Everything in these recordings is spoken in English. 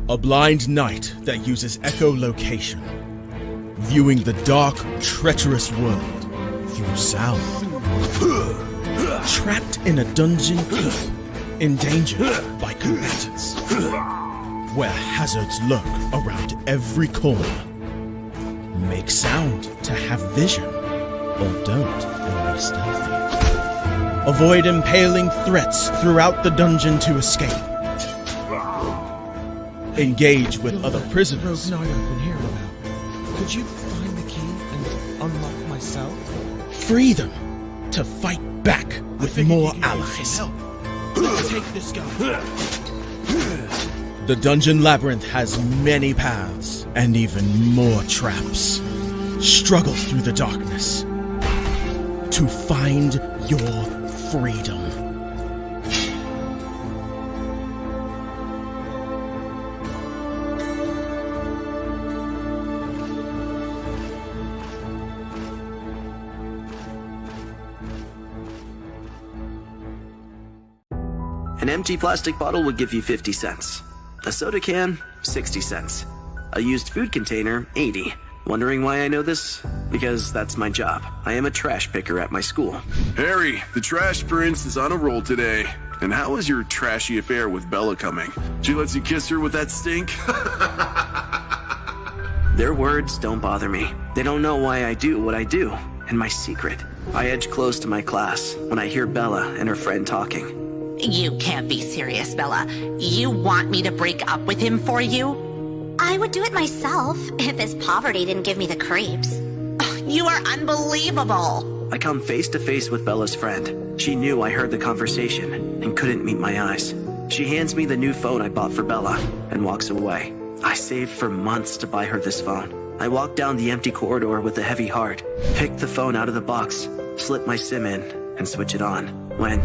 A blind knight that uses echolocation, viewing the dark, treacherous world through sound. Trapped in a dungeon, endangered by combatants, where hazards lurk around every corner. Make sound to have vision, or don't and be stealthy. Avoid impaling threats throughout the dungeon to escape. Engage with other prisoners. Rogue Knight I've been hearing about. Could you find the key and unlock my cell? Free them to fight back with more allies. Let's take this guy. The Dungeon Labyrinth has many paths and even more traps. Struggle through the darkness to find your freedom. An empty plastic bottle would give you 50 cents. A soda can, 60 cents. A used food container, 80. Wondering why I know this? Because that's my job. I am a trash picker at my school. Harry, the trash prince is on a roll today. And how is your trashy affair with Bella coming? She lets you kiss her with that stink? Their words don't bother me. They don't know why I do what I do. And my secret. I edge close to my class when I hear Bella and her friend talking. You can't be serious, Bella. You want me to break up with him for you? I would do it myself if his poverty didn't give me the creeps. You are unbelievable. I come face to face with Bella's friend. She knew I heard the conversation and couldn't meet my eyes. She hands me the new phone I bought for Bella and walks away. I saved for months to buy her this phone. I walk down the empty corridor with a heavy heart, pick the phone out of the box, slip my SIM in, and switch it on. When...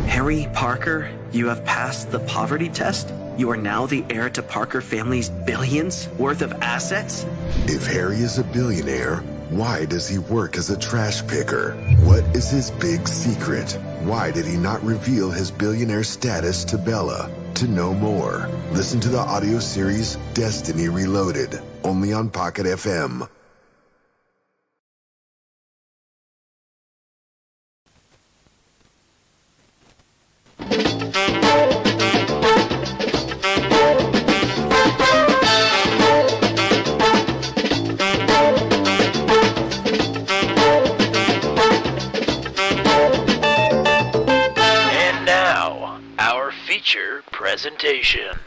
Harry Parker, you have passed the poverty test? You are now the heir to Parker family's billions worth of assets? If Harry is a billionaire, why does he work as a trash picker? What is his big secret? Why did he not reveal his billionaire status to Bella? To know more, listen to the audio series Destiny Reloaded, only on Pocket FM. Presentation.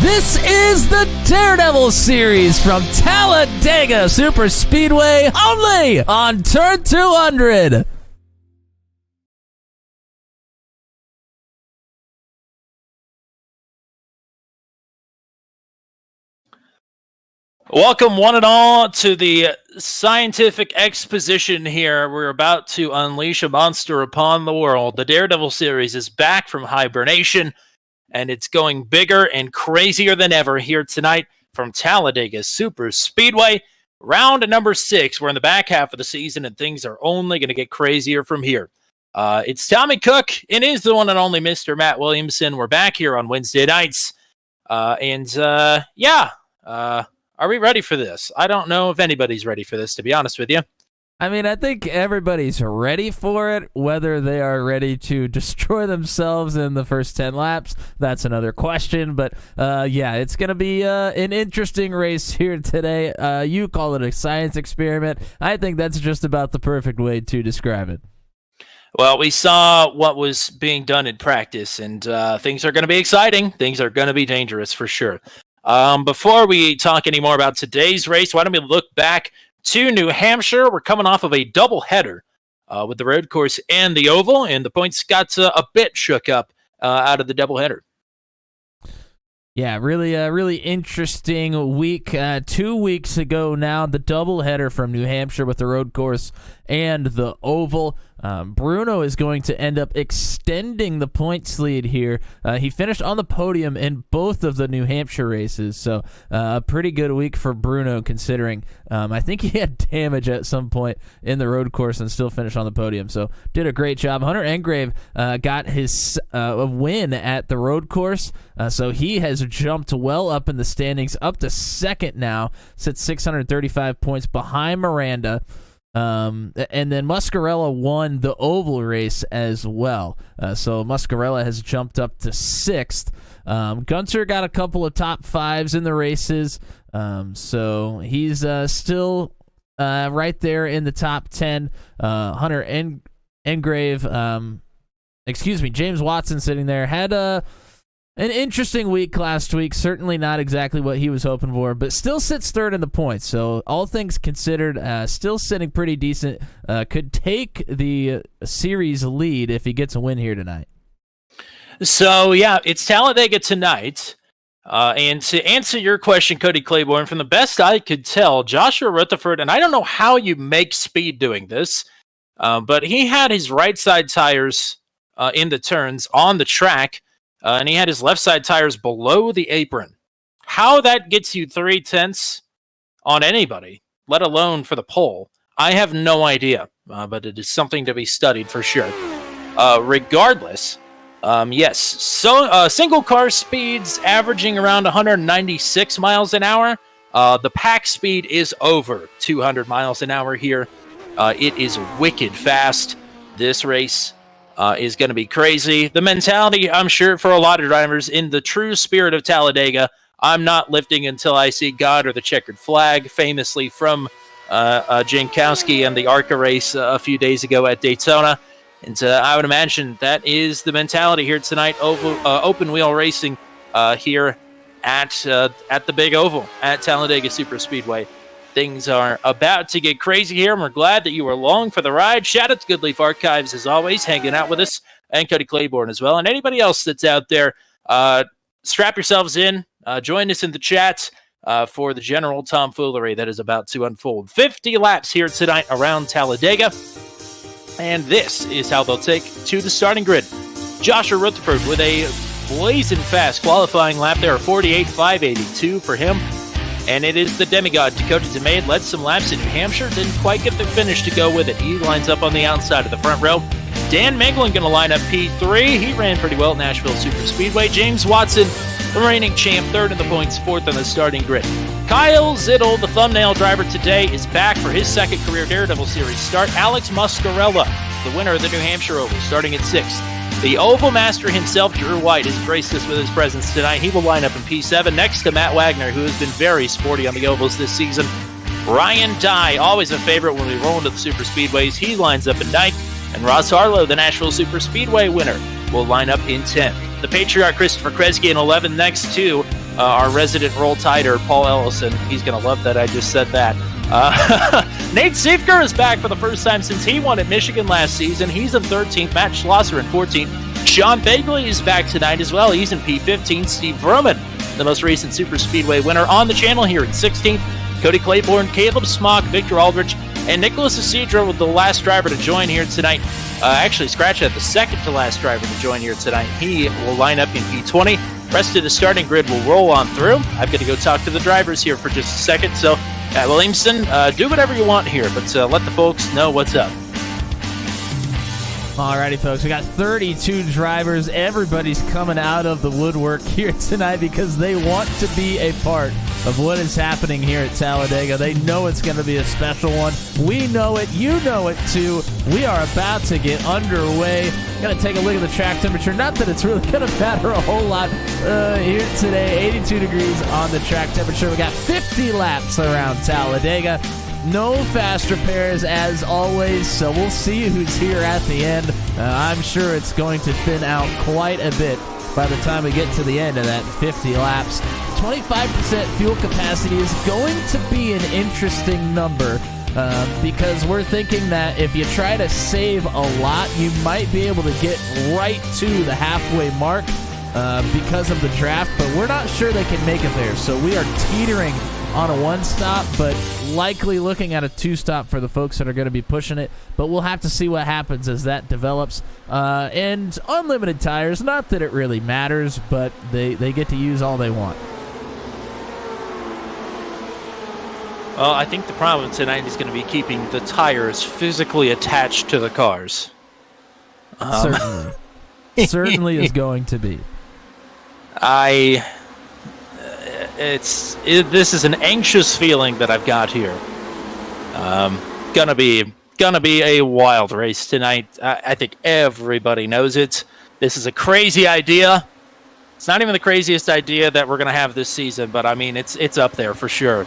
This is the Daredevil series from Talladega Super Speedway, only on Turn 200. Welcome, one and all, to the scientific exposition here. We're about to unleash a monster upon the world. The Daredevil series is back from hibernation, and it's going bigger and crazier than ever here tonight from Talladega Super Speedway. Round number 6. We're in the back half of the season, and things are only going to get crazier from here. It's Tommy Cook. It is the one and only Mr. Matt Williamson. We're back here on Wednesday nights. Are we ready for this? I don't know if anybody's ready for this, to be honest with you. I mean, I think everybody's ready for it. Whether they are ready to destroy themselves in the first 10 laps, that's another question. But, it's going to be an interesting race here today. You call it a science experiment. I think that's just about the perfect way to describe it. Well, we saw what was being done in practice, and things are going to be exciting. Things are going to be dangerous for sure. Before we talk any more about today's race, why don't we look back to New Hampshire? We're coming off of a doubleheader with the road course and the oval, and the points got a bit shook up out of the doubleheader. Yeah, really interesting week. 2 weeks ago now, the doubleheader from New Hampshire with the road course and the oval. Bruno is going to end up extending the points lead here. He finished on the podium in both of the New Hampshire races, so a pretty good week for Bruno considering I think he had damage at some point in the road course and still finished on the podium, so did a great job. Hunter Engrave got his win at the road course, so he has jumped well up in the standings, up to second now, sits 635 points behind Miranda. And then Muscarella won the oval race as well. So Muscarella has jumped up to sixth. Gunter got a couple of top fives in the races. So he's still right there in the top 10. Hunter Engrave, James Watson sitting there, had an interesting week last week. Certainly not exactly what he was hoping for, but still sits third in the points. So all things considered, still sitting pretty decent. Could take the series lead if he gets a win here tonight. So, it's Talladega tonight. And to answer your question, Cody Claiborne, from the best I could tell, Joshua Rutherford, and I don't know how you make speed doing this, but he had his right side tires in the turns on the track, and he had his left side tires below the apron. How that gets you 3/10 on anybody, let alone for the pole, I have no idea, but it is something to be studied for sure. Regardless, yes, so single car speeds averaging around 196 miles an hour. The pack speed is over 200 miles an hour here. It is wicked fast. This race is going to be crazy. The mentality, I'm sure, for a lot of drivers, in the true spirit of Talladega, I'm not lifting until I see God or the checkered flag, famously from Jankowski and the ARCA race a few days ago at Daytona. And I would imagine that is the mentality here tonight, open wheel racing here at the Big Oval at Talladega Superspeedway. Things are about to get crazy here, and we're glad that you were along for the ride. Shout out to Goodleaf Archives, as always, hanging out with us, and Cody Claiborne as well. And anybody else that's out there, strap yourselves in. Join us in the chat for the general tomfoolery that is about to unfold. 50 laps here tonight around Talladega, and this is how they'll take to the starting grid. Joshua Rutherford with a blazing fast qualifying lap there, 48.582 for him. And it is the demigod, Dakota DeMade, led some laps in New Hampshire, didn't quite get the finish to go with it. He lines up on the outside of the front row. Dan Meglin going to line up P3. He ran pretty well at Nashville Superspeedway. James Watson, the reigning champ, third in the points, fourth on the starting grid. Kyle Zittel, the thumbnail driver today, is back for his second career Daredevil Series start. Alex Muscarella, the winner of the New Hampshire Oval, starting at sixth. The Oval Master himself, Drew White, has graced us with his presence tonight. He will line up in P7 next to Matt Wagner, who has been very sporty on the ovals this season. Ryan Dye, always a favorite when we roll into the super speedways. He lines up in ninth. And Ross Harlow, the Nashville Superspeedway winner, will line up in 10th. The Patriarch Christopher Kresge in 11th, next to our resident roll tider, Paul Ellison. He's going to love that I just said that. Nate Siefker is back for the first time since he won at Michigan last season. He's in 13th. Matt Schlosser in 14th. Sean Begley is back tonight as well. He's in P15. Steve Verman, the most recent Superspeedway winner, on the channel here in 16th. Cody Claiborne, Caleb Smock, Victor Aldrich, and Nicholas Isidro with the last driver to join here tonight. Actually, scratch that, the second to last driver to join here tonight. He will line up in P20. Rest of the starting grid will roll on through. I've got to go talk to the drivers here for just a second. So, Williamson, do whatever you want here, but let the folks know what's up. Alrighty, folks, we got 32 drivers. Everybody's coming out of the woodwork here tonight because they want to be a part of what is happening here at Talladega. They know it's going to be a special one. We know it. You know it, too. We are about to get underway. Going to take a look at the track temperature. Not that it's really going to matter a whole lot here today. 82 degrees on the track temperature. We got 50 laps around Talladega. No fast repairs as always, so we'll see who's here at the end. I'm sure it's going to thin out quite a bit by the time we get to the end of that 50 laps. 25% fuel capacity is going to be an interesting number because we're thinking that if you try to save a lot, you might be able to get right to the halfway mark because of the draft, but we're not sure they can make it there, so we are teetering on a one-stop, but likely looking at a two-stop for the folks that are going to be pushing it. But we'll have to see what happens as that develops. And unlimited tires, not that it really matters, but they get to use all they want. Well, I think the problem tonight is going to be keeping the tires physically attached to the cars. Certainly. Certainly is going to be. This is an anxious feeling that I've got here. Gonna be a wild race tonight. I think everybody knows it. This is a crazy idea. It's not even the craziest idea that we're gonna have this season, but I mean it's up there for sure.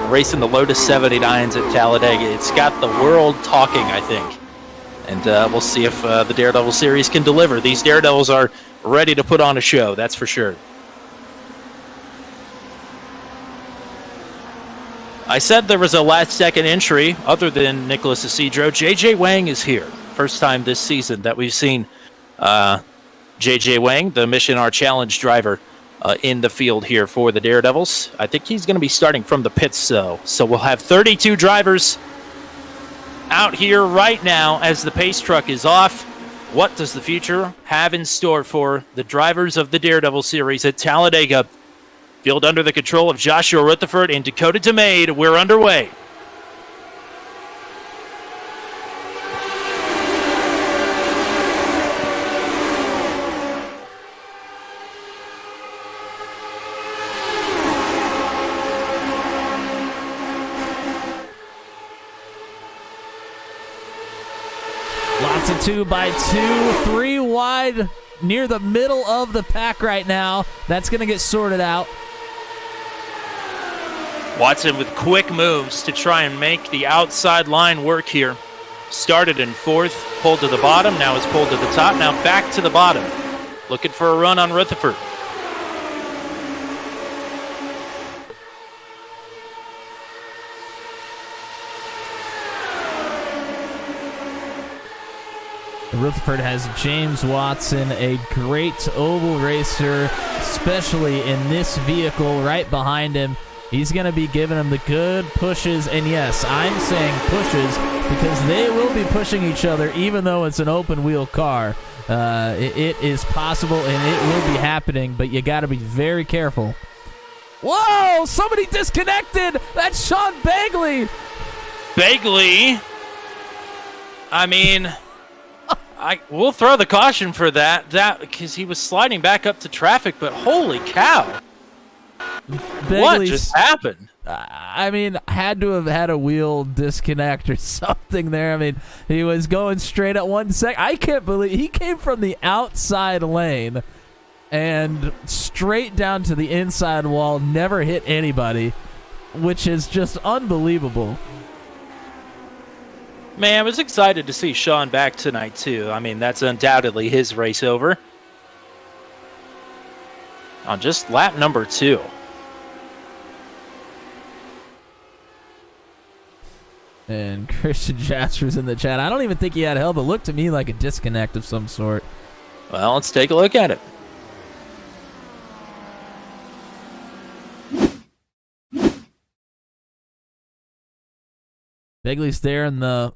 Racing the Lotus 79s at Talladega. It's got the world talking, I think. And we'll see if the Daredevil series can deliver. These Daredevils are ready to put on a show, that's for sure. I said there was a last-second entry other than Nicholas Isidro. J.J. Wang is here. First time this season that we've seen J.J. Wang, the Mission R Challenge driver, in the field here for the Daredevils. I think he's going to be starting from the pits, though. So we'll have 32 drivers out here right now as the pace truck is off. What does the future have in store for the drivers of the Daredevil series at Talladega? Field under the control of Joshua Rutherford and Dakota DeMade. We're underway. Lots of 2x2, 3 wide near the middle of the pack right now. That's going to get sorted out. Watson with quick moves to try and make the outside line work here. Started in fourth, pulled to the bottom, now is pulled to the top, now back to the bottom. Looking for a run on Rutherford. Rutherford has James Watson, a great oval racer, especially in this vehicle right behind him. He's going to be giving him the good pushes, and yes, I'm saying pushes because they will be pushing each other even though it's an open-wheel car. It is possible, and it will be happening, but you got to be very careful. Whoa! Somebody disconnected! That's Sean Bagley! Bagley? I mean, we'll throw the caution for that because he was sliding back up to traffic, but holy cow. What just happened? I mean, had to have had a wheel disconnect or something there. I mean, he was going straight at 1 second. I can't believe he came from the outside lane and straight down to the inside wall, never hit anybody, which is just unbelievable. Man, I was excited to see Sean back tonight, too. I mean, that's undoubtedly his race over. On just lap number 2. And Christian Jasper's in the chat. I don't even think he had help. It looked to me like a disconnect of some sort. Well, let's take a look at it. Begley's there in the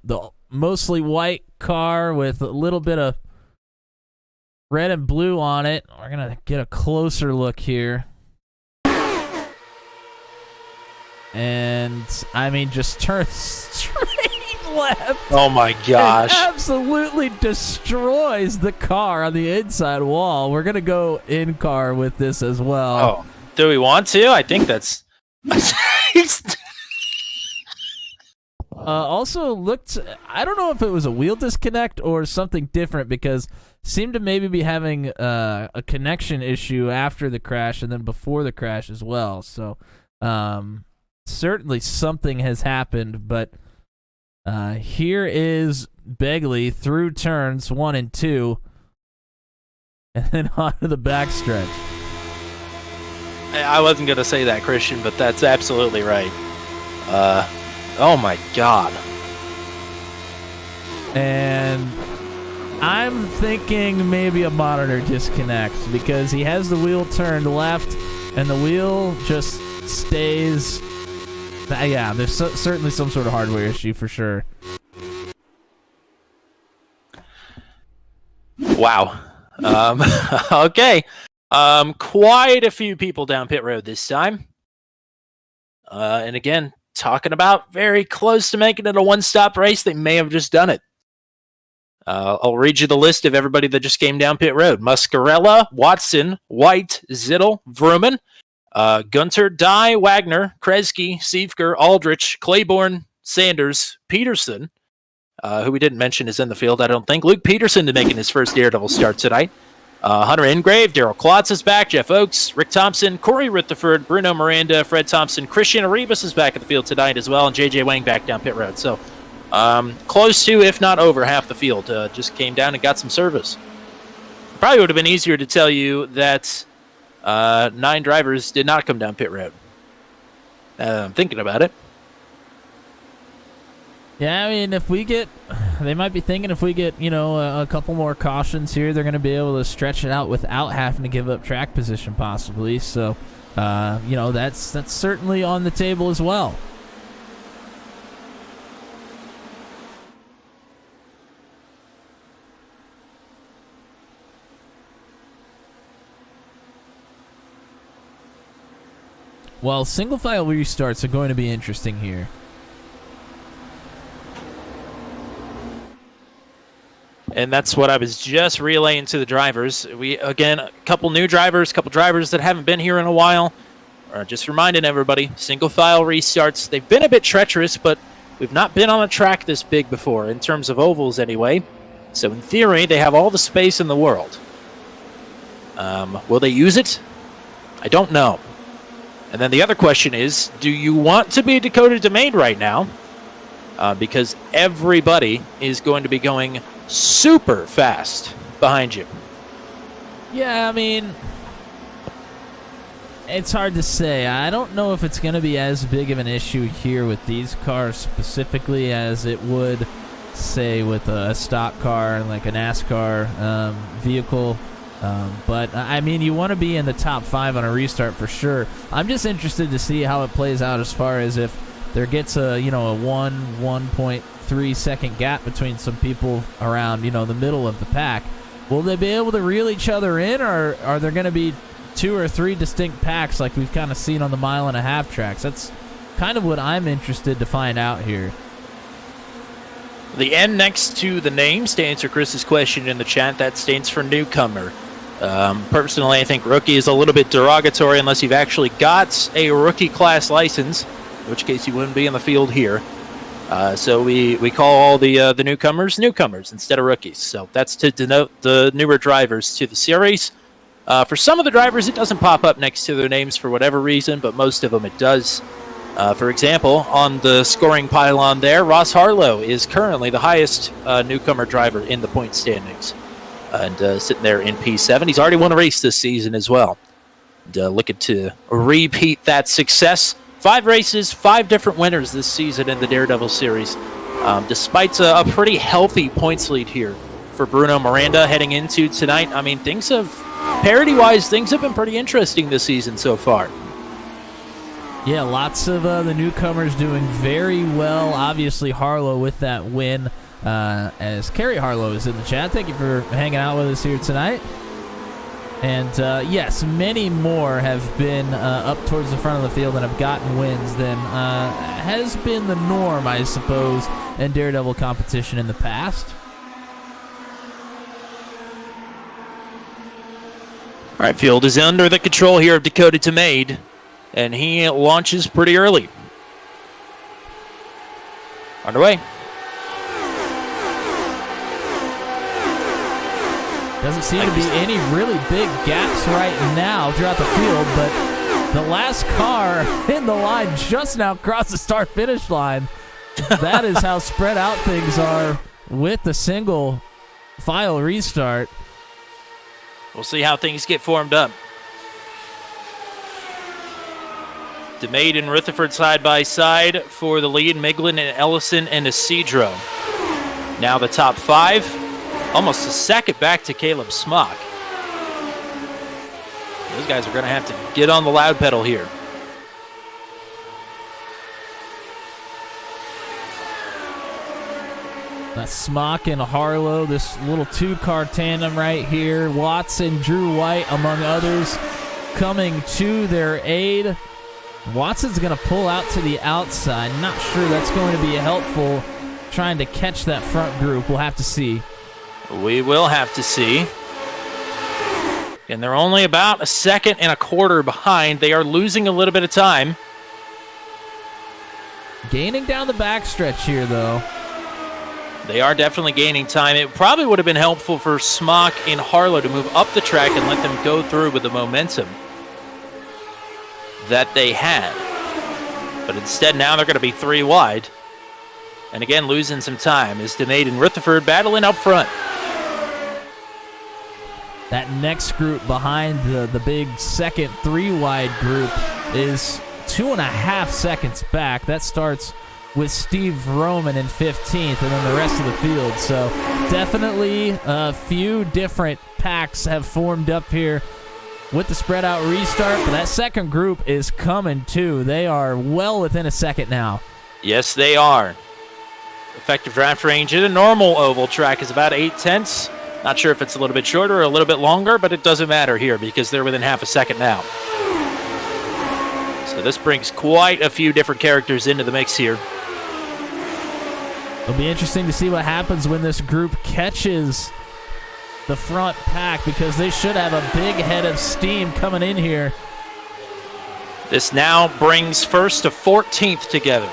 mostly white car with a little bit of red and blue on it. We're going to get a closer look here. And, I mean, just turns straight left. Oh my gosh. And absolutely destroys the car on the inside wall. We're going to go in car with this as well. Oh, do we want to? I think that's... Also looked, I don't know if it was a wheel disconnect or something different, because seemed to maybe be having a connection issue after the crash and then before the crash as well. So certainly something has happened, but here is Begley through turns 1 and 2 and then onto the backstretch. I wasn't going to say that, Christian, but that's absolutely right. Oh my God. And I'm thinking maybe a monitor disconnect, because he has the wheel turned left and the wheel just stays. Yeah, there's certainly some sort of hardware issue for sure. Wow. Okay. Quite a few people down pit road this time. And again, talking about very close to making it a one-stop race. They may have just done it. I'll read you the list of everybody that just came down pit road. Muscarella, Watson, White, Zittel, Vrooman, Gunter, Dye, Wagner, Kresge, Siefker, Aldrich, Claiborne, Sanders, Peterson, who we didn't mention is in the field, I don't think. Luke Peterson to making his first Daredevil start tonight. Hunter Ingrave, Daryl Klotz is back, Jeff Oakes, Rick Thompson, Corey Rutherford, Bruno Miranda, Fred Thompson, Christian Arribas is back at the field tonight as well, and JJ Wang back down pit road. So close to, if not over, half the field just came down and got some service. Probably would have been easier to tell you that 9 drivers did not come down pit road. I'm thinking about it. Yeah, I mean, they might be thinking if we get, a couple more cautions here, they're going to be able to stretch it out without having to give up track position possibly. So, that's certainly on the table as well. Well, single file restarts are going to be interesting here. And that's what I was just relaying to the drivers. Again, a couple new drivers, a couple drivers that haven't been here in a while. Just reminding everybody, single file restarts. They've been a bit treacherous, but we've not been on a track this big before, in terms of ovals anyway. So in theory, they have all the space in the world. Will they use it? I don't know. And then the other question is, do you want to be Dakota Domain right now? Because everybody is going to be going super fast behind you. Yeah, I mean, it's hard to say. I don't know if it's going to be as big of an issue here with these cars specifically as it would, say, with a stock car and like a NASCAR vehicle. But, I mean, you want to be in the top 5 on a restart for sure. I'm just interested to see how it plays out as far as if there gets a 1.3 second gap between some people around, the middle of the pack. Will they be able to reel each other in, or are there going to be 2 or 3 distinct packs like we've kind of seen on the 1.5 mile tracks? That's kind of what I'm interested to find out here. The N next to the names, to answer Chris's question in the chat, that stands for newcomer. Personally, I think rookie is a little bit derogatory unless you've actually got a rookie class license, in which case you wouldn't be in the field here. So we call all the newcomers instead of rookies. So that's to denote the newer drivers to the series. For some of the drivers, it doesn't pop up next to their names for whatever reason, but most of them it does. For example, on the scoring pylon there, Ross Harlow is currently the highest newcomer driver in the point standings. And sitting there in P7. He's already won a race this season as well. And, looking to repeat that success. 5 races, 5 different winners this season in the Daredevil series. Despite a pretty healthy points lead here for Bruno Miranda heading into tonight. I mean, parity-wise, things have been pretty interesting this season so far. Yeah, lots of the newcomers doing very well. Obviously, Harlow with that win. As Kerry Harlow is in the chat. Thank you for hanging out with us here tonight. And yes, many more have been up towards the front of the field and have gotten wins than has been the norm, I suppose, in Daredevil competition in the past. All right, field is under the control here of Dakota Tamade, and he launches pretty early. Underway. Doesn't seem to be any really big gaps right now throughout the field, but the last car in the line just now crossed the start-finish line. That is how spread out things are with the single file restart. We'll see how things get formed up. DeMade and Rutherford side by side for the lead. Miglin and Ellison and Isidro. Now the top 5. Almost a second back to Caleb Smock. Those guys are going to have to get on the loud pedal here. That's Smock and Harlow, this little 2-car tandem right here. Watson, Drew White, among others, coming to their aid. Watson's going to pull out to the outside. Not sure that's going to be helpful trying to catch that front group. We'll have to see. We will have to see. And they're only about a second and a quarter behind. They are losing a little bit of time. Gaining down the backstretch here, though. They are definitely gaining time. It probably would have been helpful for Smock and Harlow to move up the track and let them go through with the momentum that they had. But instead, now they're going to be 3 wide. And again, losing some time is DeMade and Rutherford battling up front. That next group behind the big second 3-wide group is 2.5 seconds back. That starts with Steve Roman in 15th and then the rest of the field. So definitely a few different packs have formed up here with the spread out restart. But that second group is coming too. They are well within a second now. Yes, they are. Effective draft range in a normal oval track is about 0.8. Not sure if it's a little bit shorter or a little bit longer, but it doesn't matter here because they're within half a second now. So this brings quite a few different characters into the mix here. It'll be interesting to see what happens when this group catches the front pack because they should have a big head of steam coming in here. This now brings first to 14th together.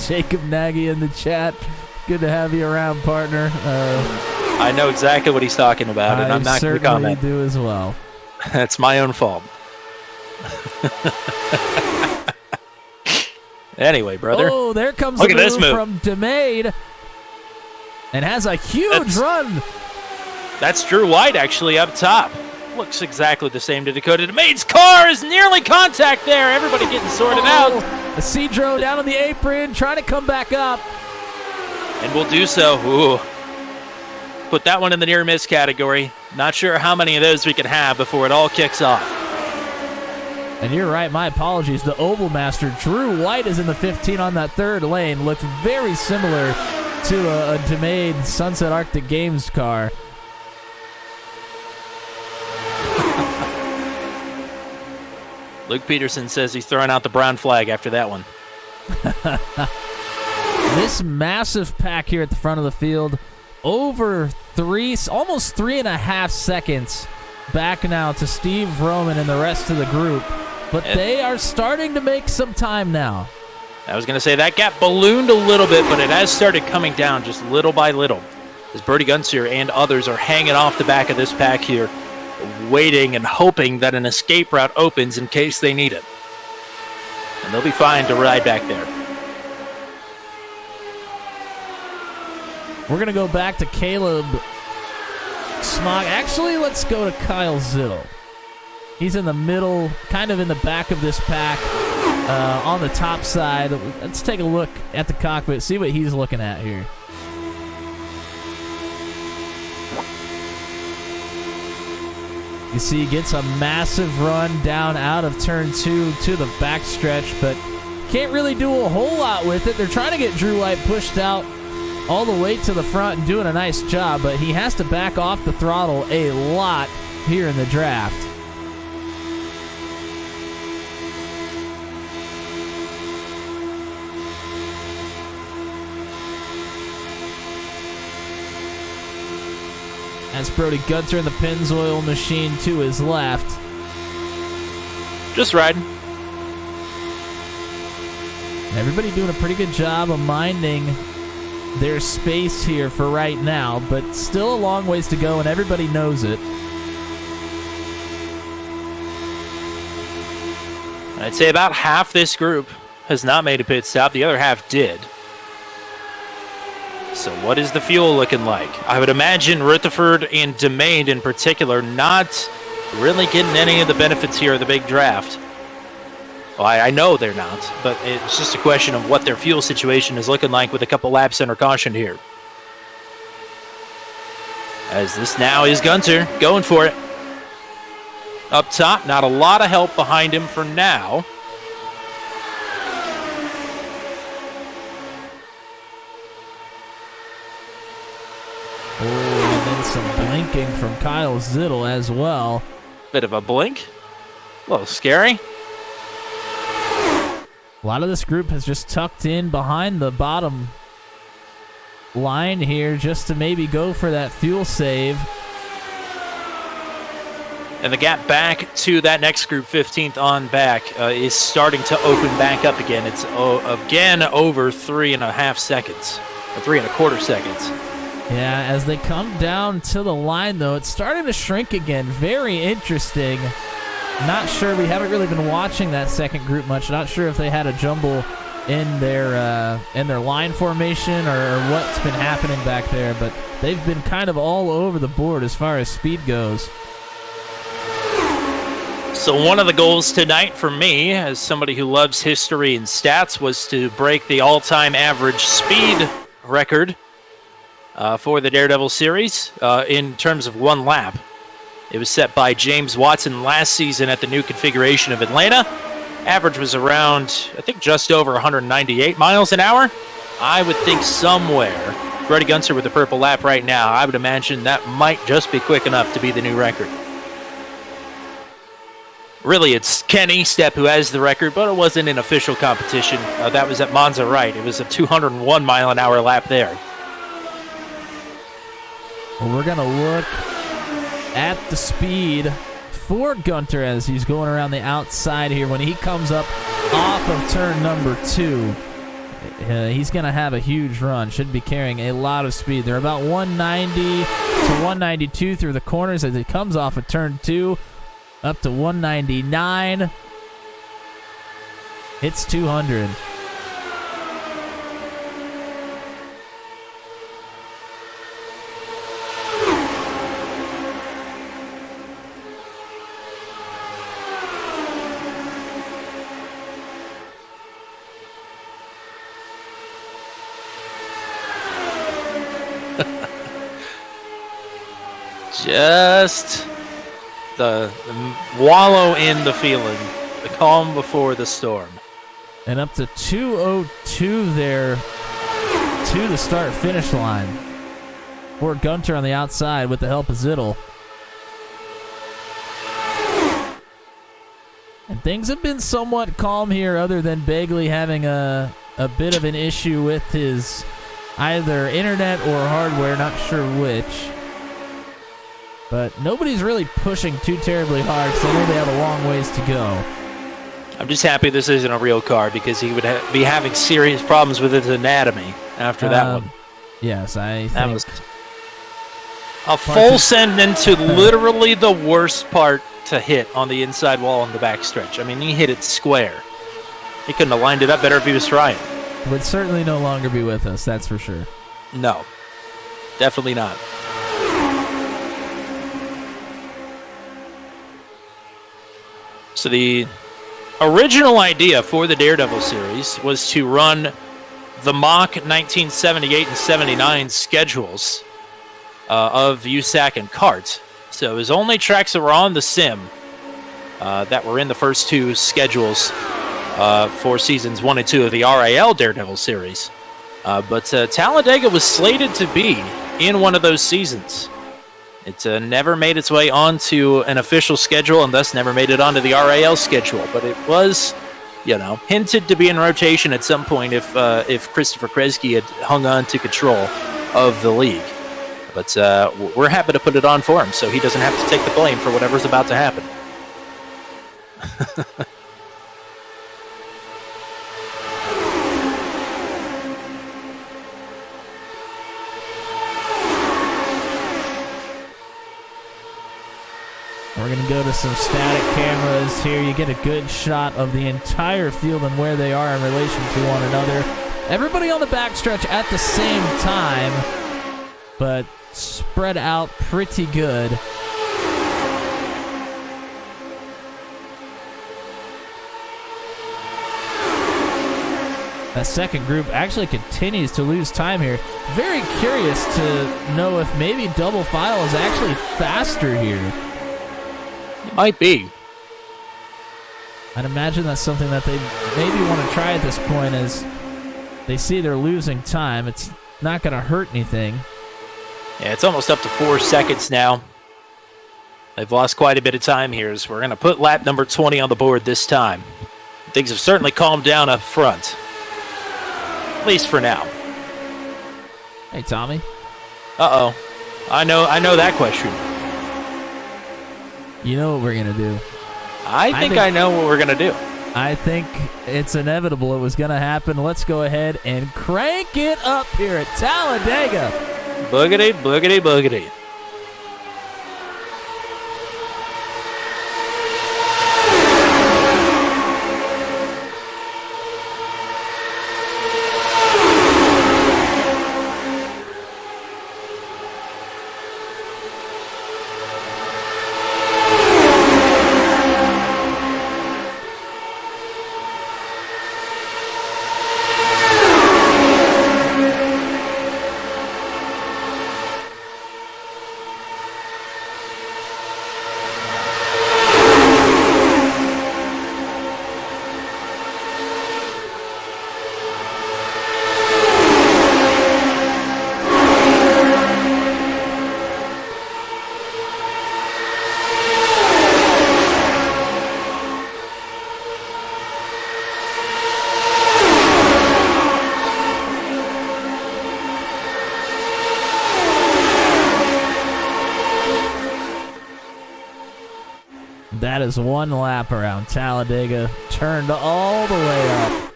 Jacob Nagy in the chat. Good to have you around, partner. I know exactly what he's talking about, and I'm not going to comment. I certainly do as well. That's my own fault. Anyway, brother. Oh, there comes Look a at this move from DeMade. And has a huge run. That's Drew White, actually, up top. Looks exactly the same to Dakota. DeMade's car is nearly contact there. Everybody getting sorted out. Isidro down on the apron, trying to come back up. And we'll do so. Ooh. Put that one in the near miss category. Not sure how many of those we can have before it all kicks off. And you're right, my apologies. The Oval Master, Drew White, is in the 15 on that third lane. Looks very similar to a DeMade Sunset Arctic Games car. Luke Peterson says he's throwing out the brown flag after that one. This massive pack here at the front of the field, over almost 3.5 seconds back now to Steve Roman and the rest of the group. But they are starting to make some time now. I was going to say that gap ballooned a little bit, but it has started coming down just little by little. As Bertie Gunsier and others are hanging off the back of this pack here, waiting and hoping that an escape route opens in case they need it. And they'll be fine to ride back there. We're going to go back to Caleb Smock. Actually, let's go to Kyle Zittel. He's in the middle, kind of in the back of this pack, on the top side. Let's take a look at the cockpit, see what he's looking at here. You see he gets a massive run down out of turn 2 to the backstretch, but can't really do a whole lot with it. They're trying to get Drew White pushed out all the way to the front and doing a nice job, but he has to back off the throttle a lot here in the draft. That's Brody Gunter in the Pennzoil machine to his left. Just riding. Everybody doing a pretty good job of minding their space here for right now, but still a long ways to go, and everybody knows it. I'd say about half this group has not made a pit stop. The other half did. So what is the fuel looking like? I would imagine Rutherford and DeMaine in particular not really getting any of the benefits here of the big draft. Well, I know they're not, but it's just a question of what their fuel situation is looking like with a couple laps under caution here. As this now is Gunter going for it. Up top, not a lot of help behind him for now. Oh, and then some blinking from Kyle Zittel as well. Bit of a blink. A little scary. A lot of this group has just tucked in behind the bottom line here just to maybe go for that fuel save. And the gap back to that next group, 15th on back, is starting to open back up again. It's again over 3.5 seconds, or 3.25 seconds. Yeah, as they come down to the line, though, it's starting to shrink again. Very interesting. Not sure. We haven't really been watching that second group much. Not sure if they had a jumble in their line formation or what's been happening back there, but they've been kind of all over the board as far as speed goes. So one of the goals tonight for me, as somebody who loves history and stats, was to break the all-time average speed record for the Daredevil series in terms of one lap. It was set by James Watson last season at the new configuration of Atlanta. Average was around, I think, just over 198 miles an hour. I would think somewhere, Brody Gunter with the purple lap right now, I would imagine that might just be quick enough to be the new record. Really, it's Kenny Stepp who has the record, but it wasn't an official competition. That was at Monza Right. It was a 201 mile an hour lap there. Well, we're going to look at the speed for Gunter as he's going around the outside here. When he comes up off of turn number 2, he's going to have a huge run. Should be carrying a lot of speed. They're about 190 to 192 through the corners as he comes off of turn 2, up to 199. Hits 200. Just the wallow in the feeling, the calm before the storm. And up to 2:02 there to the start-finish line for Gunter on the outside with the help of Zittel. And things have been somewhat calm here other than Begley having a bit of an issue with his either internet or hardware, not sure which. But nobody's really pushing too terribly hard, so I know they have a long ways to go. I'm just happy this isn't a real car because he would be having serious problems with his anatomy after that one. Yes, I That think was a full send into literally the worst part to hit on the inside wall on the backstretch. I mean, he hit it square. He couldn't have lined it up better if he was trying. would certainly no longer be with us, that's for sure. No, definitely not. So the original idea for the Daredevil series was to run the mock 1978 and 79 schedules of USAC and CART. So it was only tracks that were on the sim that were in the first two schedules for seasons 1 and 2 of the RAL Daredevil series. But Talladega was slated to be in one of those seasons. It never made its way onto an official schedule and thus never made it onto the RAL schedule. But it was, hinted to be in rotation at some point if Christopher Kresge had hung on to control of the league. But we're happy to put it on for him so he doesn't have to take the blame for whatever's about to happen. We're going to go to some static cameras here. You get a good shot of the entire field and where they are in relation to one another. Everybody on the backstretch at the same time, but spread out pretty good. That second group actually continues to lose time here. Very curious to know if maybe double file is actually faster here. It might be. I'd imagine that's something that they maybe want to try at this point as they see they're losing time. It's not going to hurt anything. Yeah, it's almost up to 4 seconds now. They've lost quite a bit of time here as we're going to put lap number 20 on the board this time. Things have certainly calmed down up front. At least for now. Hey, Tommy. Uh-oh. I know that question. You know what we're going to do. I think I know what we're going to do. I think it's inevitable. It was going to happen. Let's go ahead and crank it up here at Talladega. Boogity, boogity, boogity. That is one lap around Talladega, turned all the way up.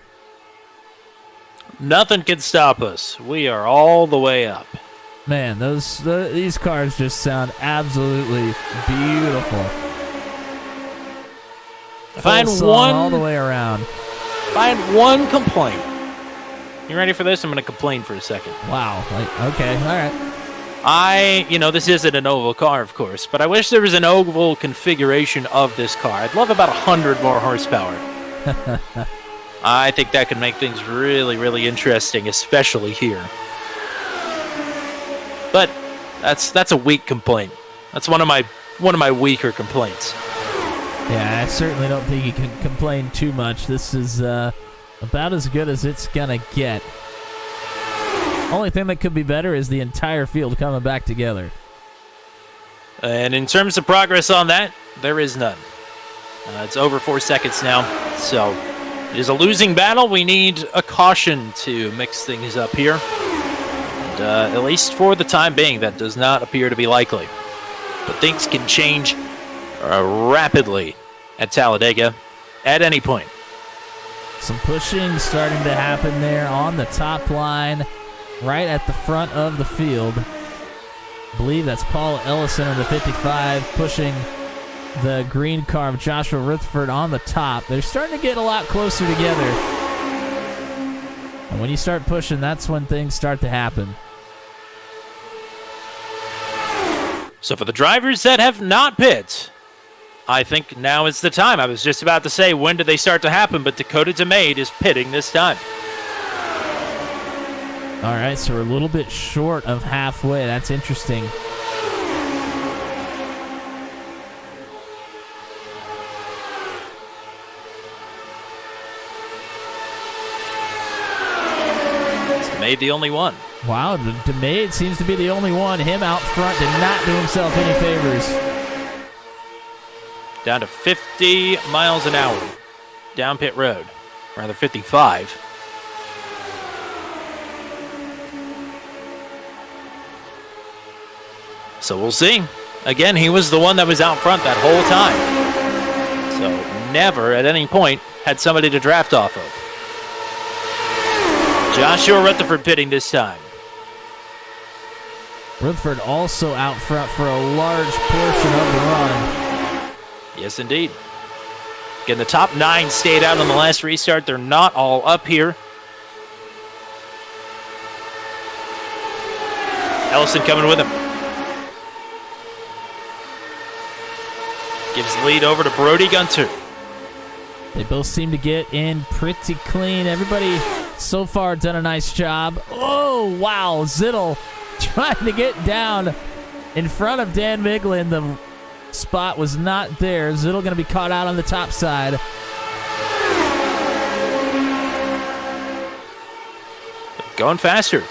Nothing can stop us. We are all the way up. Man, these cars just sound absolutely beautiful. Find Full song one all the way around. Find one complaint. You ready for this? I'm going to complain for a second. Wow. Okay. All right. This isn't an oval car, of course, but I wish there was an oval configuration of this car. I'd love about 100 more horsepower. I think that could make things really, really interesting, especially here. But that's a weak complaint. That's one of my weaker complaints. Yeah, I certainly don't think you can complain too much. This is about as good as it's gonna get. Only thing that could be better is the entire field coming back together. And in terms of progress on that, there is none. It's over 4 seconds now, so it is a losing battle. We need a caution to mix things up here. And, at least for the time being, that does not appear to be likely. But things can change rapidly at Talladega at any point. Some pushing starting to happen there on the top line, right at the front of the field. I believe that's Paul Ellison in the 55 pushing the green car of Joshua Rutherford on the top. They're starting to get a lot closer together. And when you start pushing, that's when things start to happen. So for the drivers that have not pit, I think now is the time. I was just about to say, when do they start to happen? But Dakota DeMade is pitting this time. All right, so we're a little bit short of halfway. That's interesting. DeMay, the only one. Wow, DeMay seems to be the only one. Him out front did not do himself any favors. Down to 50 miles an hour down pit road. Rather 55. So we'll see. Again, he was the one that was out front that whole time. So never at any point had somebody to draft off of. Joshua Rutherford pitting this time. Rutherford also out front for a large portion of the run. Yes, indeed. Again, the top 9 stayed out on the last restart. They're not all up here. Ellison coming with him. Gives the lead over to Brody Gunter. They both seem to get in pretty clean. Everybody so far done a nice job. Oh, wow. Zittel trying to get down in front of Dan Miglin. The spot was not there. Zittel going to be caught out on the top side. Going faster.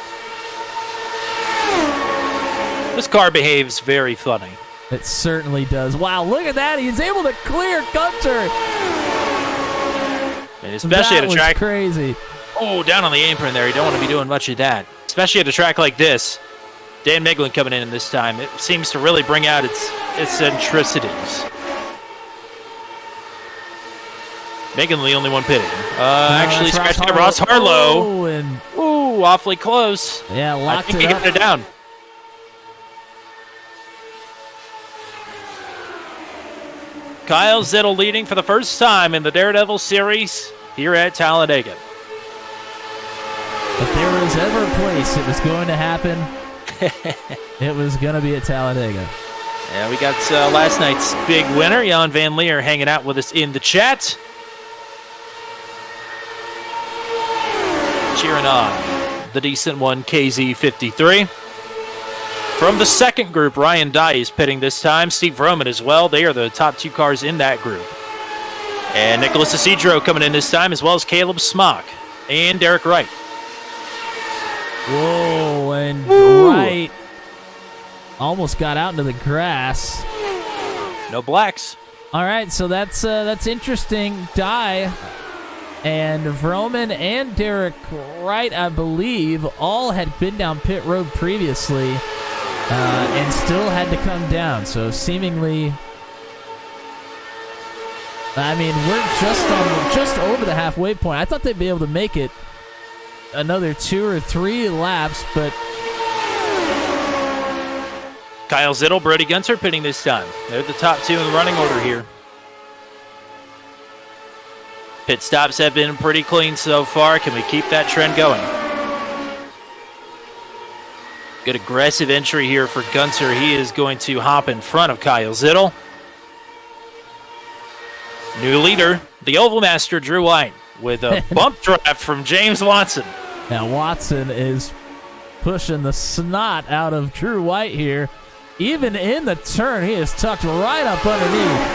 This car behaves very funny. It certainly does. Wow, look at that. He's able to clear Gunter. And especially that at a track. Was crazy. Oh, down on the apron there. You don't want to be doing much of that. Especially at a track like this. Dan Miglin coming in this time. It seems to really bring out its eccentricities. Miglin the only one pitting. Actually scratched out Ross Harlow. Oh, and ooh, awfully close. Yeah, locked I think it he up. got it down. Kyle Zittel leading for the first time in the Daredevil series here at Talladega. If there was ever a place it was going to happen, it was going to be at Talladega. Yeah, we got last night's big winner, Jan Van Leer, hanging out with us in the chat. Cheering on the decent one, KZ53. From the second group, Ryan Dye is pitting this time. Steve Roman as well. They are the top 2 cars in that group. And Nicholas Isidro coming in this time, as well as Caleb Smock and Derek Wright. Whoa, and Wright almost got out into the grass. No blacks. All right, so that's interesting. Dye and Vroman and Derek Wright, I believe, all had been down pit road previously. And still had to come down. So seemingly, I mean, we're just over the halfway point. I thought they'd be able to make it another 2 or 3 laps, but Kyle Zittel, Brody Gunter pitting this time. They're the top 2 in the running order here. Pit stops have been pretty clean so far. Can we keep that trend going? Good aggressive entry here for Gunter. He is going to hop in front of Kyle Zittel. New leader, the Oval Master, Drew White, with a bump draft from James Watson. Now Watson is pushing the snot out of Drew White here. Even in the turn, he is tucked right up underneath.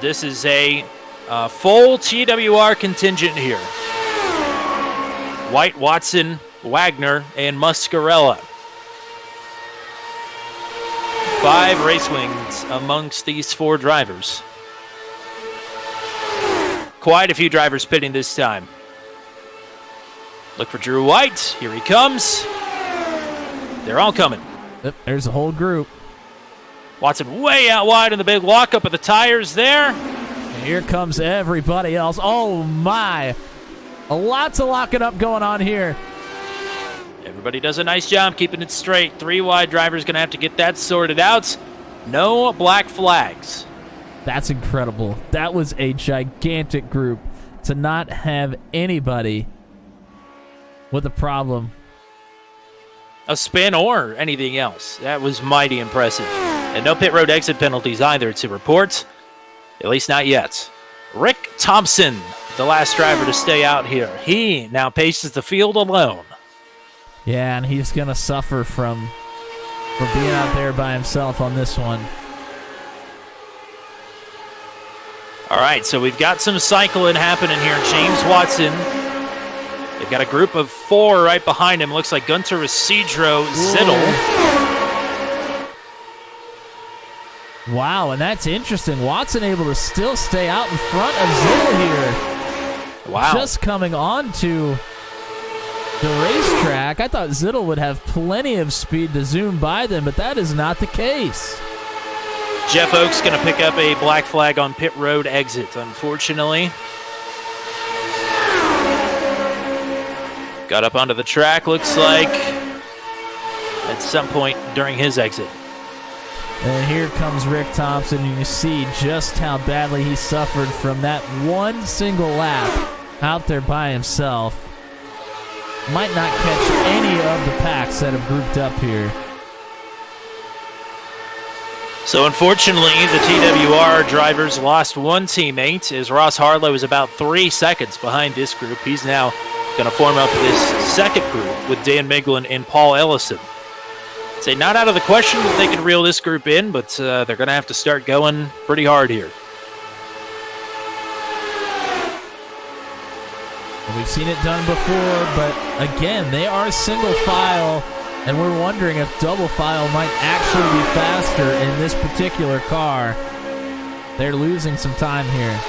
This is a full TWR contingent here. White, Watson, Wagner, and Muscarella. 5 race wings amongst these 4 drivers. Quite a few drivers pitting this time. Look for Drew White. Here he comes. They're all coming. Yep, there's a whole group. Watson way out wide in the big lockup of the tires there. And here comes everybody else. Oh, my. Lots of locking up going on here. Everybody does a nice job keeping it straight. 3 wide drivers going to have to get that sorted out. No black flags. That's incredible. That was a gigantic group to not have anybody with a problem. A spin or anything else. That was mighty impressive. And no pit road exit penalties either to report. At least not yet. Rick Thompson, the last driver to stay out here. He now paces the field alone. Yeah, and he's going to suffer from being out there by himself on this one. All right, so we've got some cycling happening here. James Watson They've got a group of 4 right behind him. Looks like Gunter, Isidro, Zittel. Wow, and that's interesting. Watson able to still stay out in front of Zittel here. Wow. Just coming on to the racetrack. I thought Zittel would have plenty of speed to zoom by them, but that is not the case. Jeff Oak's going to pick up a black flag on pit road exit, unfortunately. Got up onto the track, looks like, at some point during his exit. And here comes Rick Thompson, and you see just how badly he suffered from that one single lap out there by himself. Might not catch any of the packs that have grouped up here. So unfortunately, the TWR drivers lost one teammate, as Ross Harlow is about 3 seconds behind this group. He's now going to form up this second group with Dan Miglin and Paul Ellison. Say not out of the question that they can reel this group in, but they're going to have to start going pretty hard here. We've seen it done before, but again, they are single file, and we're wondering if double file might actually be faster in this particular car. They're losing some time here.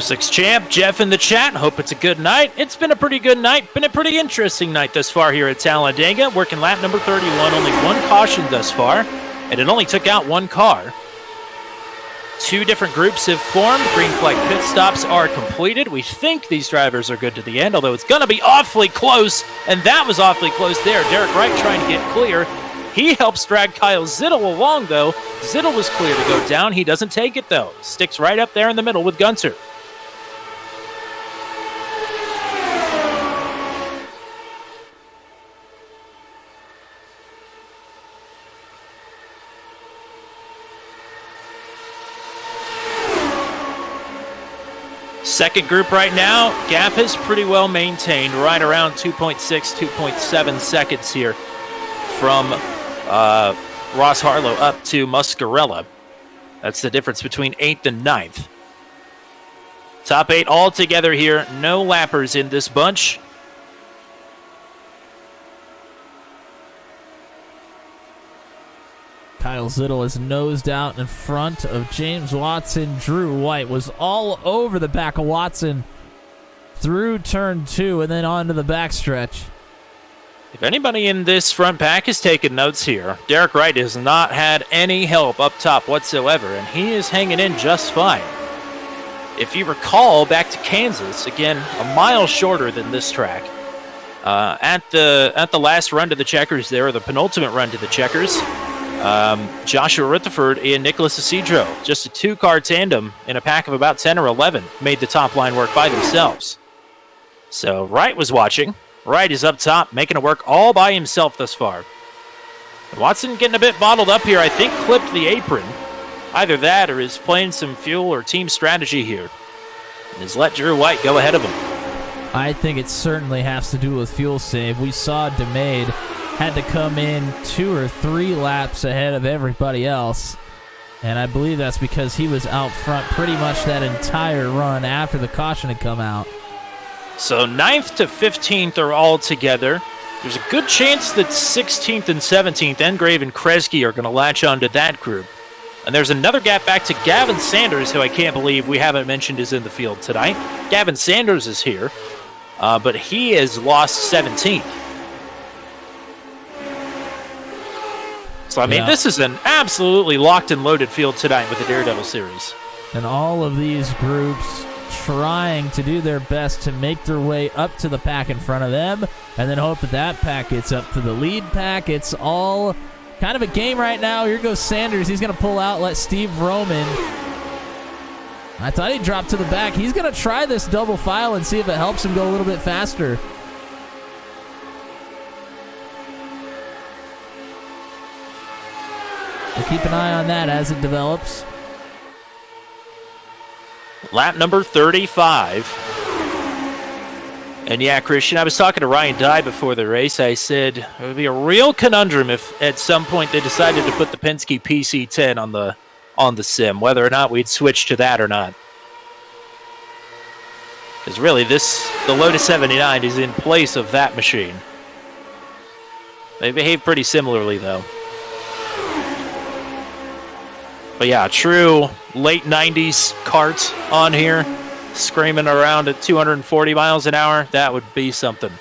06 champ, Jeff in the chat. Hope it's a good night. It's been a pretty good night. Been a pretty interesting night thus far here at Talladega. Working lap number 31. Only one caution thus far, and it only took out one car. 2 different groups have formed. Green flag pit stops are completed. We think these drivers are good to the end, although it's going to be awfully close, and that was awfully close there. Derek Wright trying to get clear. He helps drag Kyle Zittel along, though. Zittel was clear to go down. He doesn't take it, though. Sticks right up there in the middle with Gunter. Second group right now, gap is pretty well maintained, right around 2.6, 2.7 seconds here from Ross Harlow up to Muscarella. That's the difference between 8th and 9th. Top 8 all together here, no lappers in this bunch. Kyle Zittel is nosed out in front of James Watson. Drew White was all over the back of Watson through turn 2 and then onto the backstretch. If anybody in this front pack is taking notes here, Derek Wright has not had any help up top whatsoever, and he is hanging in just fine. If you recall, back to Kansas, again, a mile shorter than this track. At the last run to the checkers there, or the penultimate run to the checkers, Joshua Rutherford and Nicholas Isidro, just a 2-car tandem in a pack of about 10 or 11, made the top line work by themselves. So Wright was watching. Wright is up top, making it work all by himself thus far. Watson getting a bit bottled up here, I think clipped the apron. Either that or is playing some fuel or team strategy here. And has let Drew White go ahead of him. I think it certainly has to do with fuel save. We saw DeMade had to come in 2 or 3 laps ahead of everybody else. And I believe that's because he was out front pretty much that entire run after the caution had come out. So 9th to 15th are all together. There's a good chance that 16th and 17th, Engrave and Kresge, are going to latch onto that group. And there's another gap back to Gavin Sanders, who I can't believe we haven't mentioned is in the field tonight. Gavin Sanders is here, but he has lost 17th. So, I mean, This is an absolutely locked and loaded field tonight with the Daredevil series. And all of these groups trying to do their best to make their way up to the pack in front of them and then hope that that pack gets up to the lead pack. It's all kind of a game right now. Here goes Sanders. He's going to pull out, let Steve Roman. I thought he dropped to the back. He's going to try this double file and see if it helps him go a little bit faster. We'll keep an eye on that as it develops. Lap number 35. And yeah, Christian, I was talking to Ryan Dye before the race. I said it would be a real conundrum if at some point they decided to put the Penske PC-10 on the sim, whether or not we'd switch to that or not. Because Because really, the Lotus 79 is in place of that machine. They behave pretty similarly, though. But yeah, true late 90s kart on here, screaming around at 240 miles an hour. That would be something.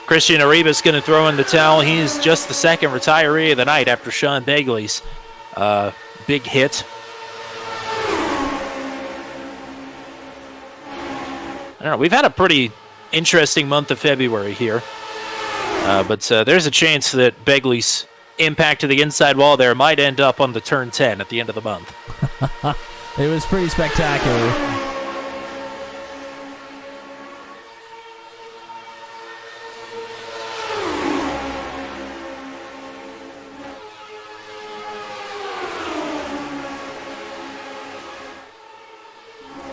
Christian Arriba's going to throw in the towel. He's just the second retiree of the night after Sean Begley's big hit. I don't know. We've had a pretty interesting month of February here. But there's a chance that Begley's impact to the inside wall there might end up on the turn 10 at the end of the month. It was pretty spectacular.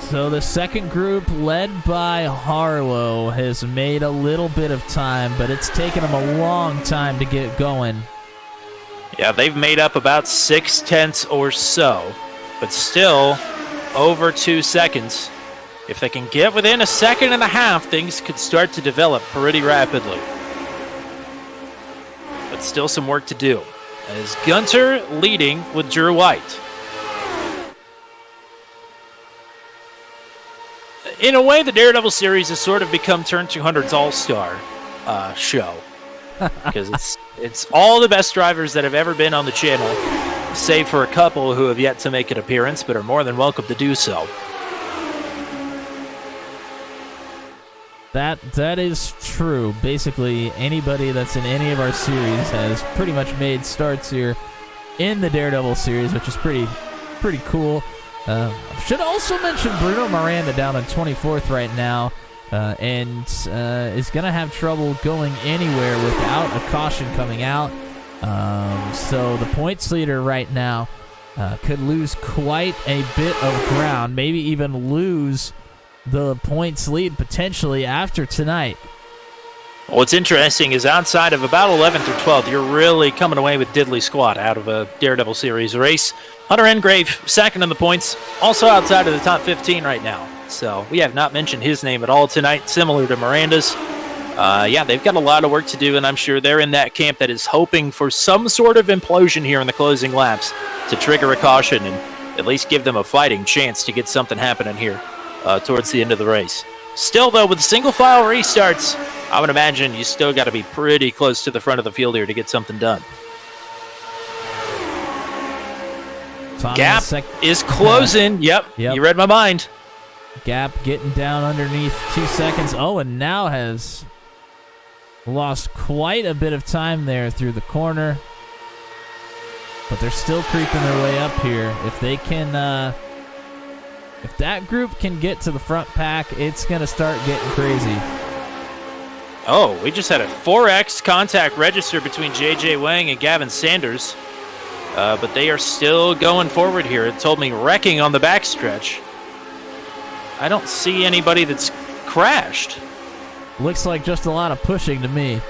So the second group, led by Harlow, has made a little bit of time, but it's taken them a long time to get going. Yeah, they've made up about 6/10 or so, but still over 2 seconds. If they can get within a second and a half, things could start to develop pretty rapidly. But still some work to do. As Gunter leading with Drew White. In a way, the Daredevil series has sort of become Turn 200's all-star show. Because it's all the best drivers that have ever been on the channel, save for a couple who have yet to make an appearance, but are more than welcome to do so. That is true. Basically, anybody that's in any of our series has pretty much made starts here in the Daredevil series, which is pretty cool. Should also mention Bruno Miranda down on 24th right now, and is going to have trouble going anywhere without a caution coming out. So the points leader right now could lose quite a bit of ground, maybe even lose the points lead potentially after tonight. What's interesting is outside of about 11th or 12th, you're really coming away with diddly squat out of a Daredevil series race. Hunter Engrave, second in the points, also outside of the top 15 right now. So we have not mentioned his name at all tonight, similar to Miranda's. Yeah, they've got a lot of work to do, and I'm sure they're in that camp that is hoping for some sort of implosion here in the closing laps to trigger a caution and at least give them a fighting chance to get something happening here towards the end of the race. Still, though, with single file restarts, I would imagine you still got to be pretty close to the front of the field here to get something done. Gap is closing. Yep, you read my mind. Gap getting down underneath 2 seconds. Oh, and now has lost quite a bit of time there through the corner. But they're still creeping their way up here. If they can... if that group can get to the front pack, it's going to start getting crazy. Oh, we just had a 4X contact register between J.J. Wang and Gavin Sanders. But they are still going forward here. It told me wrecking on the backstretch. I don't see anybody that's crashed. Looks like just a lot of pushing to me.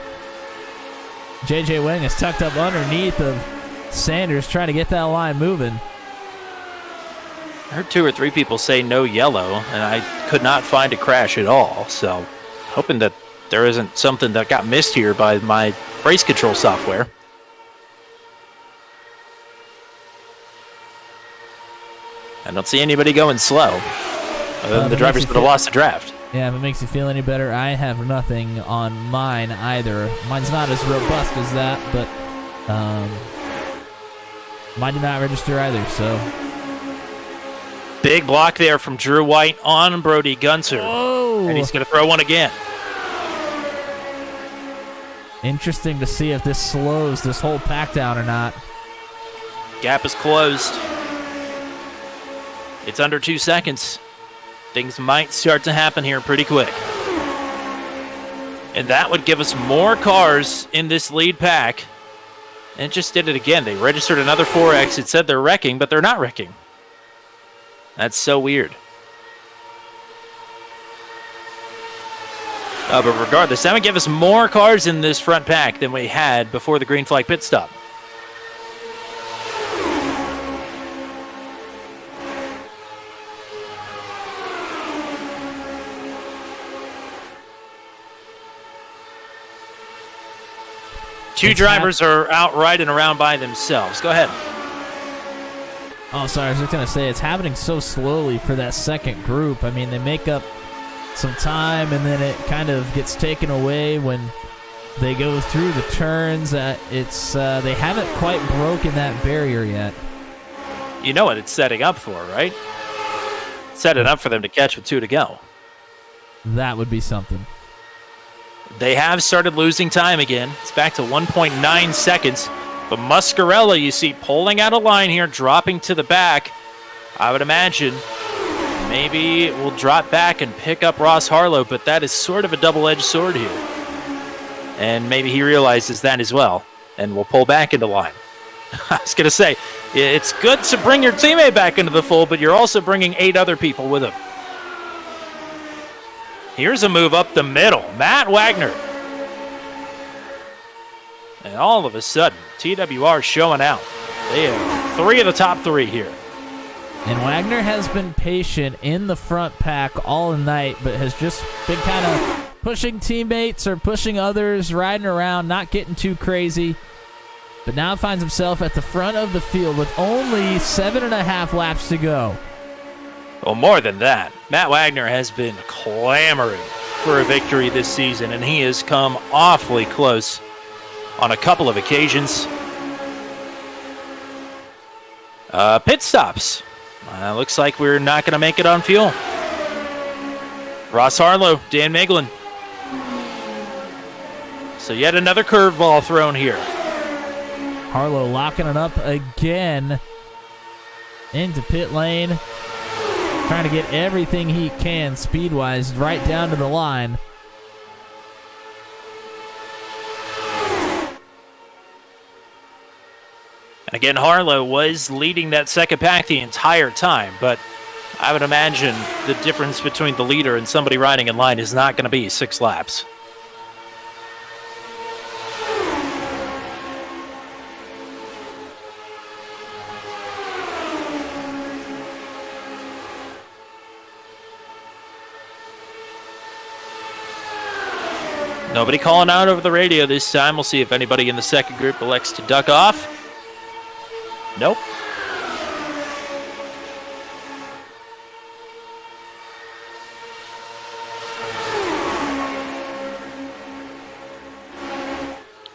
J.J. Wang is tucked up underneath of Sanders, trying to get that line moving. I heard 2 or 3 people say no yellow, and I could not find a crash at all. So, hoping that there isn't something that got missed here by my race control software. I don't see anybody going slow, other than the drivers that have lost the draft. Yeah, if it makes you feel any better, I have nothing on mine either. Mine's not as robust as that, but mine did not register either, so... Big block there from Drew White on Brody Gunter. Oh! And he's going to throw one again. Interesting to see if this slows this whole pack down or not. Gap is closed. It's under 2 seconds. Things might start to happen here pretty quick. And that would give us more cars in this lead pack. And it just did it again. They registered another 4X. It said they're wrecking, but they're not wrecking. That's so weird. But regardless, that would give us more cars in this front pack than we had before the green flag pit stop. two drivers are out riding around by themselves. Go ahead. Oh, sorry. I was just going to say, it's happening so slowly for that second group. I mean, they make up some time, and then it kind of gets taken away when they go through the turns. They haven't quite broken that barrier yet. You know what it's setting up for, right? Set it up for them to catch with 2 to go. That would be something. They have started losing time again. It's back to 1.9 seconds. But Muscarella, you see, pulling out a line here, dropping to the back. I would imagine maybe we'll drop back and pick up Ross Harlow, but that is sort of a double-edged sword here. And maybe he realizes that as well, and will pull back into line. I was going to say, it's good to bring your teammate back into the fold, but you're also bringing 8 other people with him. Here's a move up the middle. Matt Wagner. And all of a sudden, TWR showing out. They have 3 of the top 3 here. And Wagner has been patient in the front pack all night, but has just been kind of pushing teammates or pushing others, riding around, not getting too crazy. But now finds himself at the front of the field with only 7.5 laps to go. Well, more than that, Matt Wagner has been clamoring for a victory this season, and he has come awfully close on a couple of occasions. Pit stops. Looks like we're not going to make it on fuel. Ross Harlow, Dan Miglin. So yet another curveball thrown here. Harlow locking it up again into pit lane. Trying to get everything he can speed-wise right down to the line. And again, Harlow was leading that second pack the entire time, but I would imagine the difference between the leader and somebody riding in line is not going to be 6 laps. Nobody calling out over the radio this time. We'll see if anybody in the second group elects to duck off. Nope.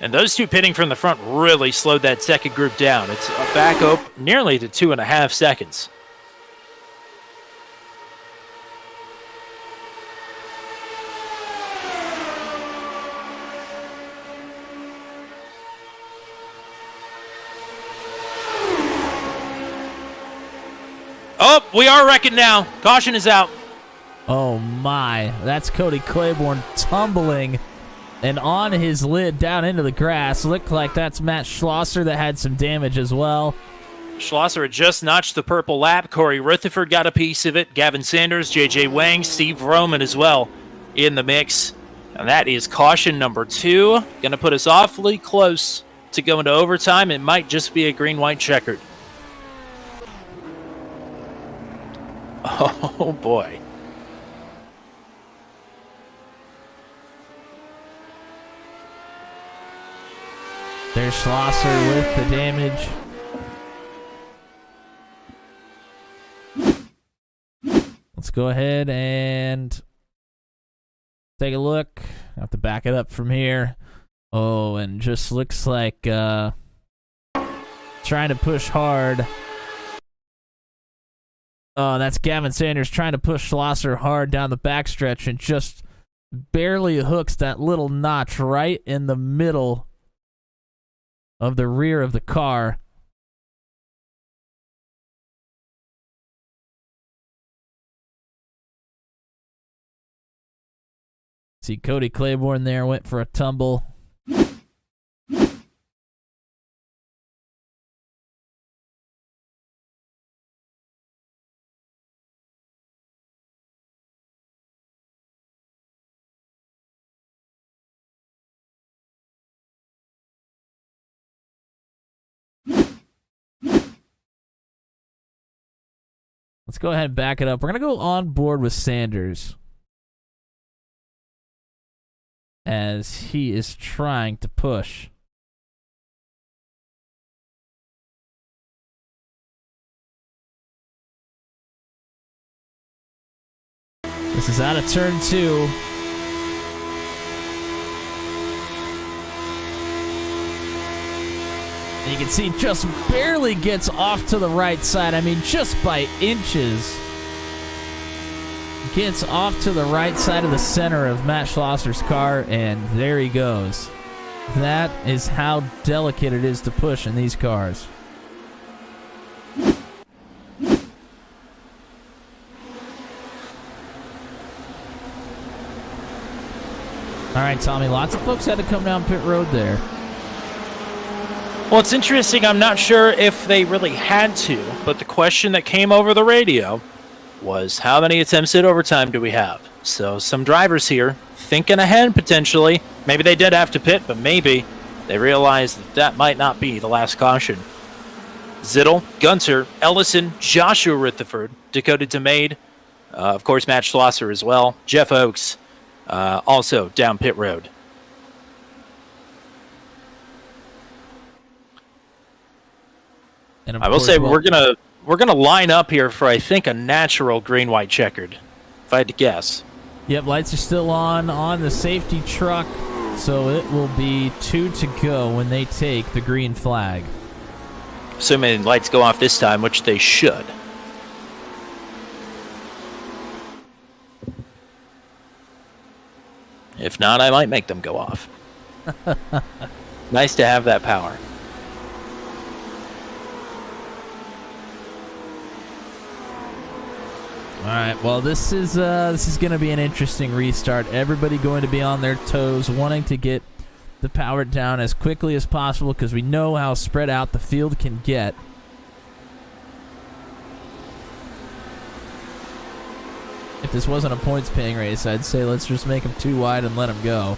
And those 2 pitting from the front really slowed that second group down. It's back up nearly to 2.5 seconds. Oh, we are wrecking now. Caution is out. Oh my, that's Cody Claiborne tumbling and on his lid down into the grass. Looked like that's Matt Schlosser that had some damage as well. Schlosser had just notched the purple lap. Corey Rutherford got a piece of it. Gavin Sanders, J.J. Wang, Steve Roman as well in the mix. And that is caution number 2. Going to put us awfully close to going to overtime. It might just be a green-white checkered. Oh, boy. There's Schlosser with the damage. Let's go ahead and take a look. I have to back it up from here. Oh, and just looks like trying to push hard. Oh, that's Gavin Sanders trying to push Schlosser hard down the backstretch and just barely hooks that little notch right in the middle of the rear of the car. See, Cody Claiborne there went for a tumble. Let's go ahead and back it up. We're going to go on board with Sanders as he is trying to push. This is out of turn 2. And you can see just barely gets off to the right side. I mean, just by inches. Gets off to the right side of the center of Matt Schlosser's car, and there he goes. That is how delicate it is to push in these cars. All right, Tommy, lots of folks had to come down pit road there. Well, it's interesting. I'm not sure if they really had to, but the question that came over the radio was, how many attempts at overtime do we have? So some drivers here thinking ahead potentially. Maybe they did have to pit, but maybe they realized that that might not be the last caution. Zittel, Gunter, Ellison, Joshua Rutherford, Dakota DeMade, of course Matt Schlosser as well, Jeff Oakes, also down pit road. And I will say we're gonna line up here for, I think, a natural green-white checkered, if I had to guess. Yep, lights are still on the safety truck, so it will be 2 to go when they take the green flag. Assuming lights go off this time, which they should. If not, I might make them go off. Nice to have that power. All right, well, this is going to be an interesting restart. Everybody going to be on their toes, wanting to get the power down as quickly as possible because we know how spread out the field can get. If this wasn't a points-paying race, I'd say let's just make them too wide and let them go.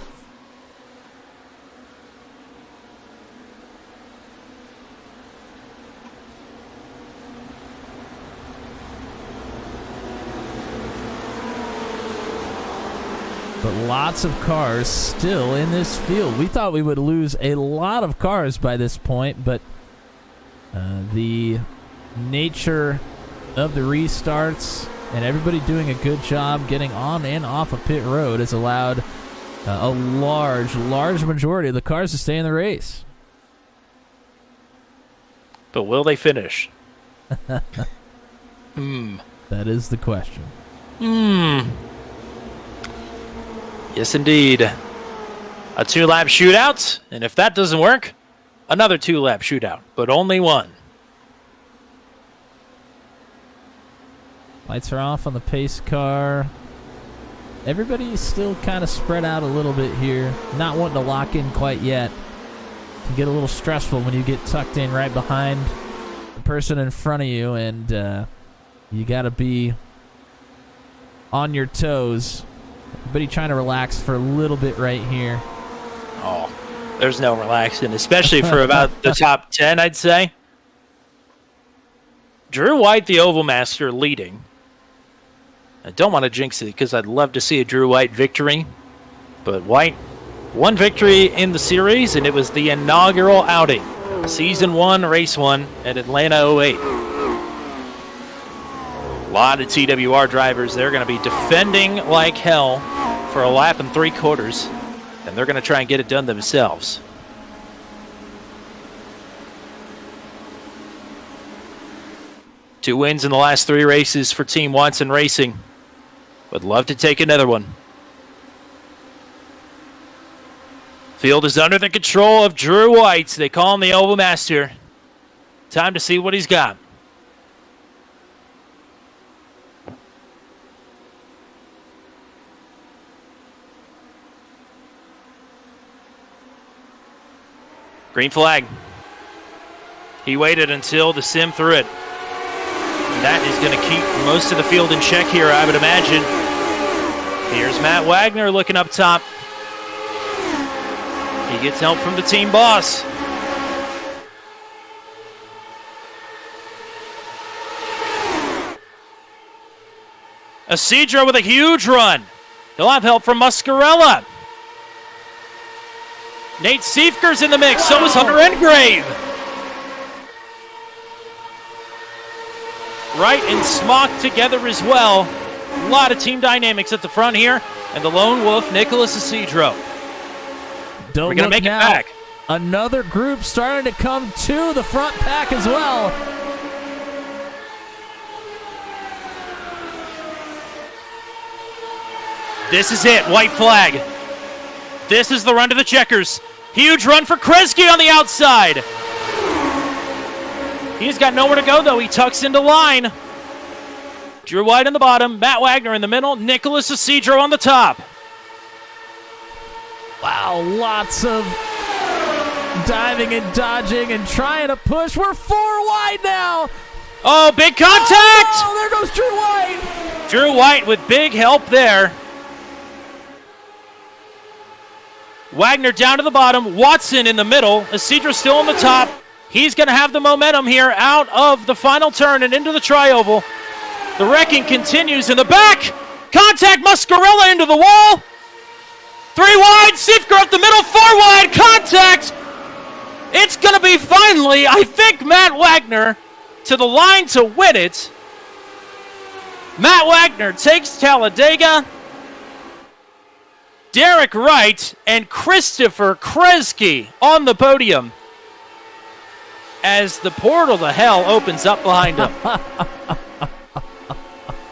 But lots of cars still in this field. We thought we would lose a lot of cars by this point, but the nature of the restarts and everybody doing a good job getting on and off of pit road has allowed a large majority of the cars to stay in the race. But will they finish? That is the question. Yes, indeed. A 2-lap shootout, and if that doesn't work, another 2-lap shootout, but only one. Lights are off on the pace car. Everybody's still kind of spread out a little bit here, not wanting to lock in quite yet. It can get a little stressful when you get tucked in right behind the person in front of you, and you got to be on your toes. Everybody trying to relax for a little bit right here. Oh, there's no relaxing, especially for about the top 10, I'd say. Drew White, the Oval Master, leading. I don't want to jinx it because I'd love to see a Drew White victory. But White, one victory in the series, and it was the inaugural outing. Season 1, Race 1 at Atlanta 08. A lot of TWR drivers, they're going to be defending like hell for a lap and 3/4, and they're going to try and get it done themselves. Two wins in the last 3 races for Team Watson Racing. Would love to take another one. Field is under the control of Drew White. They call him the Oval Master. Time to see what he's got. Green flag. He waited until the sim threw it. That is going to keep most of the field in check here, I would imagine. Here's Matt Wagner looking up top. He gets help from the team boss. Isidro with a huge run. He'll have help from Muscarella. Nate Siefker's in the mix, so is Hunter Engrave. Wright and Smock together as well. lot of team dynamics at the front here, and the lone wolf, Nicholas Isidro. Don't We're going to make it back. Another group starting to come to the front pack as well. This is it, white flag. This is the run to the checkers. Huge run for Kresge on the outside. He's got nowhere to go, though. He tucks into line. Drew White in the bottom, Matt Wagner in the middle, Nicholas Isidro on the top. Wow, lots of diving and dodging and trying to push. We're 4 wide now. Oh, big contact! Oh, there goes Drew White. Drew White with big help there. Wagner down to the bottom, Watson in the middle, Isidro still on the top. He's going to have the momentum here out of the final turn and into the tri-oval. The wrecking continues in the back. Contact, Muscarella into the wall. 3 wide, Siefker up the middle, 4 wide, contact. It's going to be finally, I think, Matt Wagner to the line to win it. Matt Wagner takes Talladega. Derek Wright and Christopher Kresge on the podium as the portal to hell opens up behind him.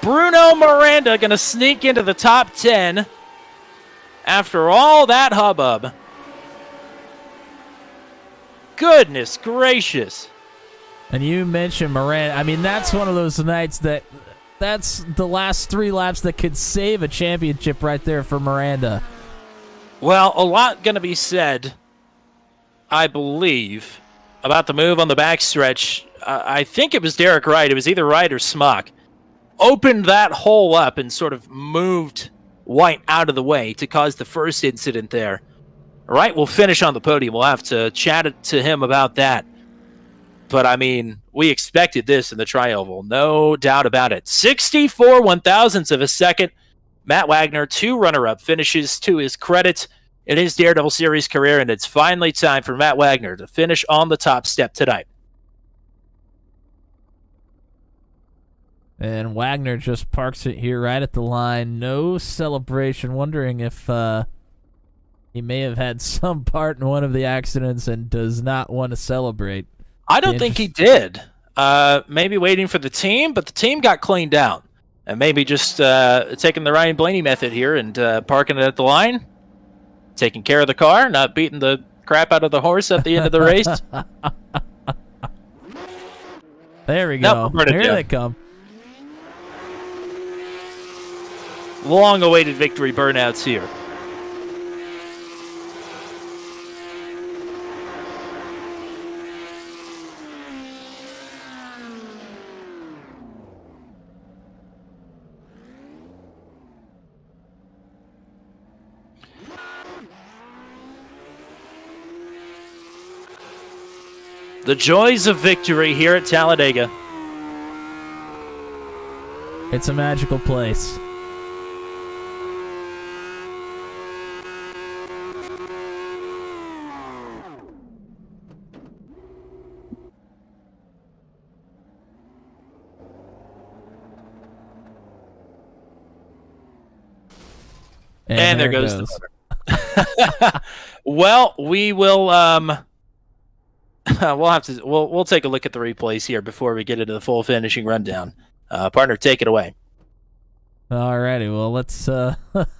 Bruno Miranda going to sneak into the top 10 after all that hubbub. Goodness gracious. And you mentioned Miranda. I mean, that's one of those nights that's the last 3 laps that could save a championship right there for Miranda. Well, a lot going to be said, I believe, about the move on the backstretch. I think it was Derek Wright. It was either Wright or Smock. Opened that hole up and sort of moved White out of the way to cause the first incident there. Wright will finish on the podium. We'll have to chat to him about that. But, I mean, we expected this in the tri-oval. No doubt about it. 64 one-thousandths of a second. Matt Wagner, 2 runner-up finishes to his credit in his Daredevil Series career, and it's finally time for Matt Wagner to finish on the top step tonight. And Wagner just parks it here right at the line. No celebration. Wondering if he may have had some part in one of the accidents and does not want to celebrate. I don't think he did. Maybe waiting for the team, but the team got cleaned out. And maybe just taking the Ryan Blaney method here and parking it at the line, taking care of the car, not beating the crap out of the horse at the end of the race. There we go. Here they come. Long-awaited victory burnouts here. The joys of victory here at Talladega. It's a magical place. And there goes the motor. Well, we will we'll take a look at the replays here before we get into the full finishing rundown. Partner, take it away. Alrighty, well let's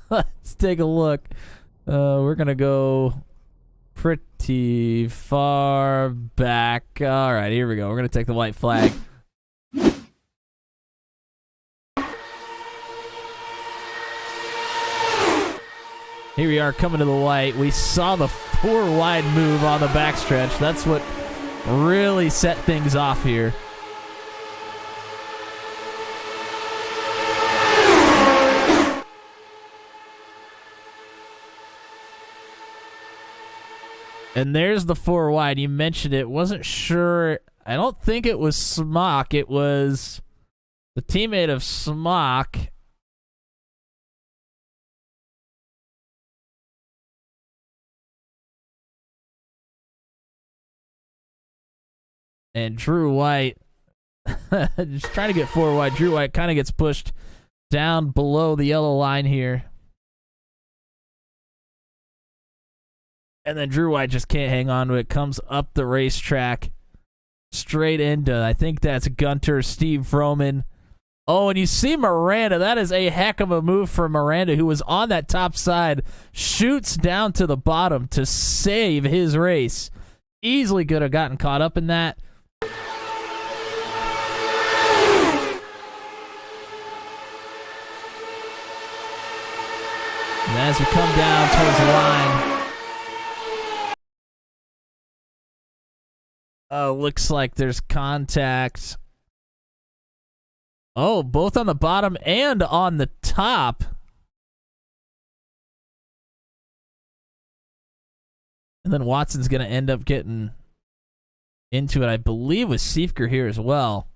let's take a look. We're gonna go pretty far back. Alright, here we go. We're gonna take the white flag. Here we are coming to the white. We saw the 4 wide move on the backstretch. That's what really set things off here. And there's the 4 wide. You mentioned it. Wasn't sure. I don't think it was Smock. It was the teammate of Smock. And Drew White, just trying to get 4 wide. Drew White kind of gets pushed down below the yellow line here. And then Drew White just can't hang on to it. Comes up the racetrack straight into, I think that's Gunter, Steve Froman. Oh, and you see Miranda. That is a heck of a move for Miranda, who was on that top side. Shoots down to the bottom to save his race. Easily could have gotten caught up in that. And as we come down towards the line, looks like there's contact. Oh, both on the bottom and on the top. And then Watson's going to end up getting into it, I believe, with Siefker here as well.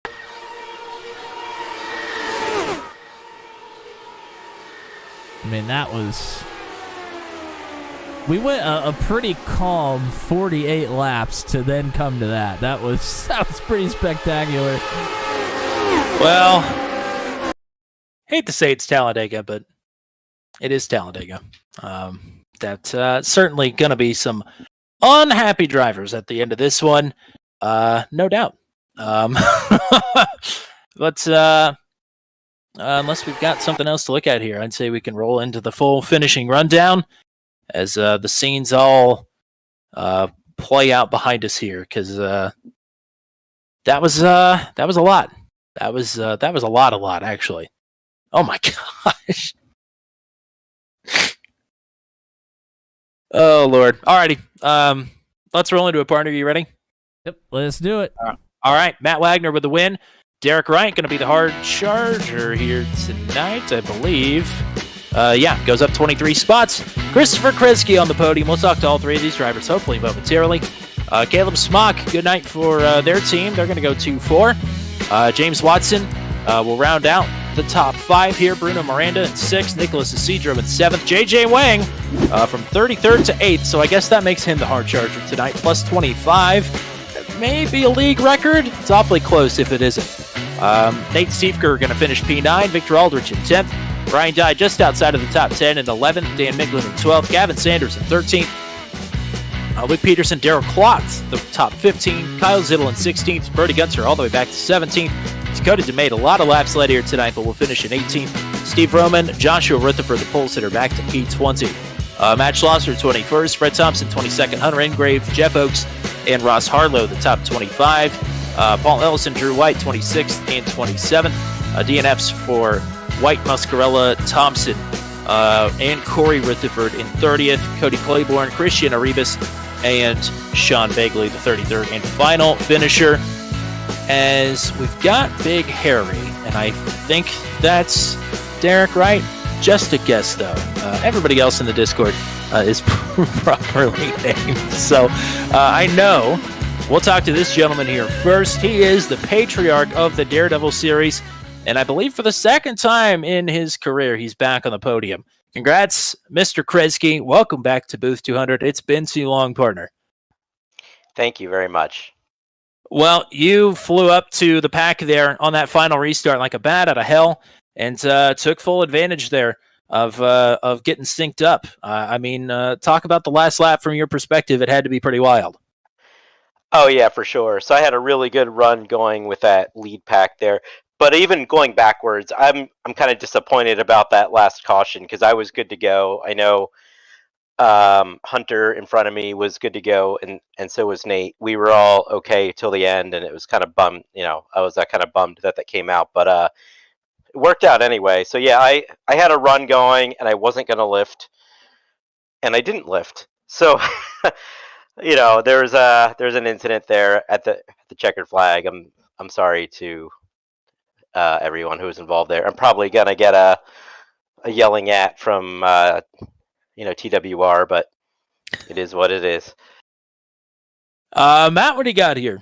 I mean, that was... We went a pretty calm 48 laps to then come to that. That was pretty spectacular. Well, hate to say it's Talladega, but it is Talladega. That's certainly going to be some unhappy drivers at the end of this one, no doubt. But unless we've got something else to look at here, I'd say we can roll into the full finishing rundown as the scenes all play out behind us here, because that was a lot. That was a lot actually. Oh my gosh. Oh Lord. Alrighty. Let's roll into a partner. You ready? Yep, let's do it. All right, Matt Wagner with the win. Derek Wright going to be the hard charger here tonight, I believe. Goes up 23 spots. Christopher Kresge on the podium. We'll talk to all three of these drivers, hopefully momentarily. Caleb Smock, good night for their team. They're going to go 2-4. James Watson will round out the top 5 here. Bruno Miranda in 6th. Nicholas Isidro in 7th. JJ Wang from 33rd to 8th. So I guess that makes him the hard charger tonight. Plus 25. Maybe a league record. It's awfully close if it isn't. Nate Stiefker going to finish P9. Victor Aldrich in 10th. Brian Dye just outside of the top 10 in 11th. Dan Miglin in 12th. Gavin Sanders in 13th. Luke Peterson, Darryl Klotz, the top 15. Kyle Zittel in 16th. Brody Gunter all the way back to 17th. Dakota DeMade, a lot of laps led here tonight, but will finish in 18th. Steve Roman, Joshua Rutherford, the pole sitter, back to P20. Matt Schlosser, 21st. Fred Thompson, 22nd. Hunter Engrave, Jeff Oakes, and Ross Harlow, the top 25. Paul Ellison, Drew White, 26th and 27th. DNFs for White, Muscarella, Thompson, and Corey Rutherford in 30th. Cody Claiborne, Christian Arribas, and Sean Bagley, the 33rd and final finisher. As we've got Big Harry, and I think that's Derek Wright. Just a guess, though. Everybody else in the Discord is properly named. So I know we'll talk to this gentleman here first. He is the patriarch of the Daredevil series, and I believe for the second time in his career, he's back on the podium. Congrats, Mr. Kresge. Welcome back to Booth 200. It's been too long, partner. Thank you very much. Well, you flew up to the pack there on that final restart like a bat out of hell, and took full advantage there of getting synced up. Talk about the last lap from your perspective. It had to be pretty wild. Oh yeah, for sure. So I had a really good run going with that lead pack there. But even going backwards, I'm kind of disappointed about that last caution because I was good to go. I know Hunter in front of me was good to go, and so was Nate. We were all okay till the end, and it was kind of bummed. I was kind of bummed that came out, but it worked out anyway. So yeah, I had a run going, and I wasn't going to lift, and I didn't lift. So there's an incident there at the checkered flag. I'm sorry to everyone who was involved there. I'm probably gonna get a yelling at from TWR, but it is what it is. Matt, what do you got here?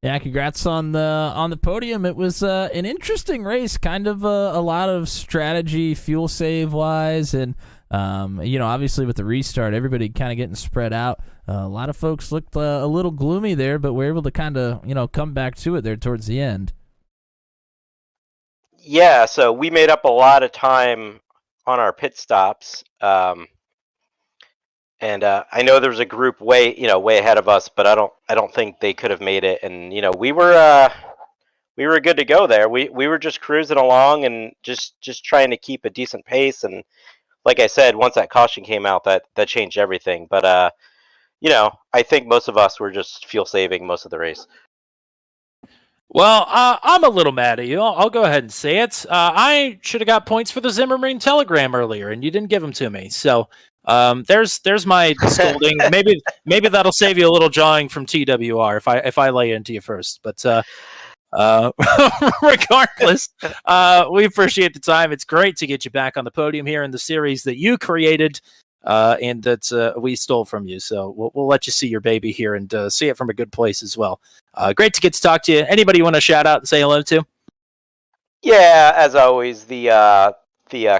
Yeah, congrats on the podium. It was an interesting race, kind of a lot of strategy, fuel save wise, and obviously with the restart, everybody kind of getting spread out. A lot of folks looked a little gloomy there, but were able to kind of come back to it there towards the end. Yeah, so we made up a lot of time on our pit stops. And I know there was a group way ahead of us, but I don't think they could have made it. And we were good to go there. We were just cruising along and just trying to keep a decent pace. And like I said, once that caution came out, that changed everything. But I think most of us were just fuel saving most of the race. Well, I'm a little mad at you. I'll go ahead and say it. I should have got points for the Zimmerman telegram earlier, and you didn't give them to me. So there's my scolding. maybe that'll save you a little jawing from TWR if I lay into you first. But regardless, we appreciate the time. It's great to get you back on the podium here in the series that you created. And that we stole from you. So we'll let you see your baby here and see it from a good place as well. Great to get to talk to you. Anybody you want to shout out and say hello to? Yeah, as always, the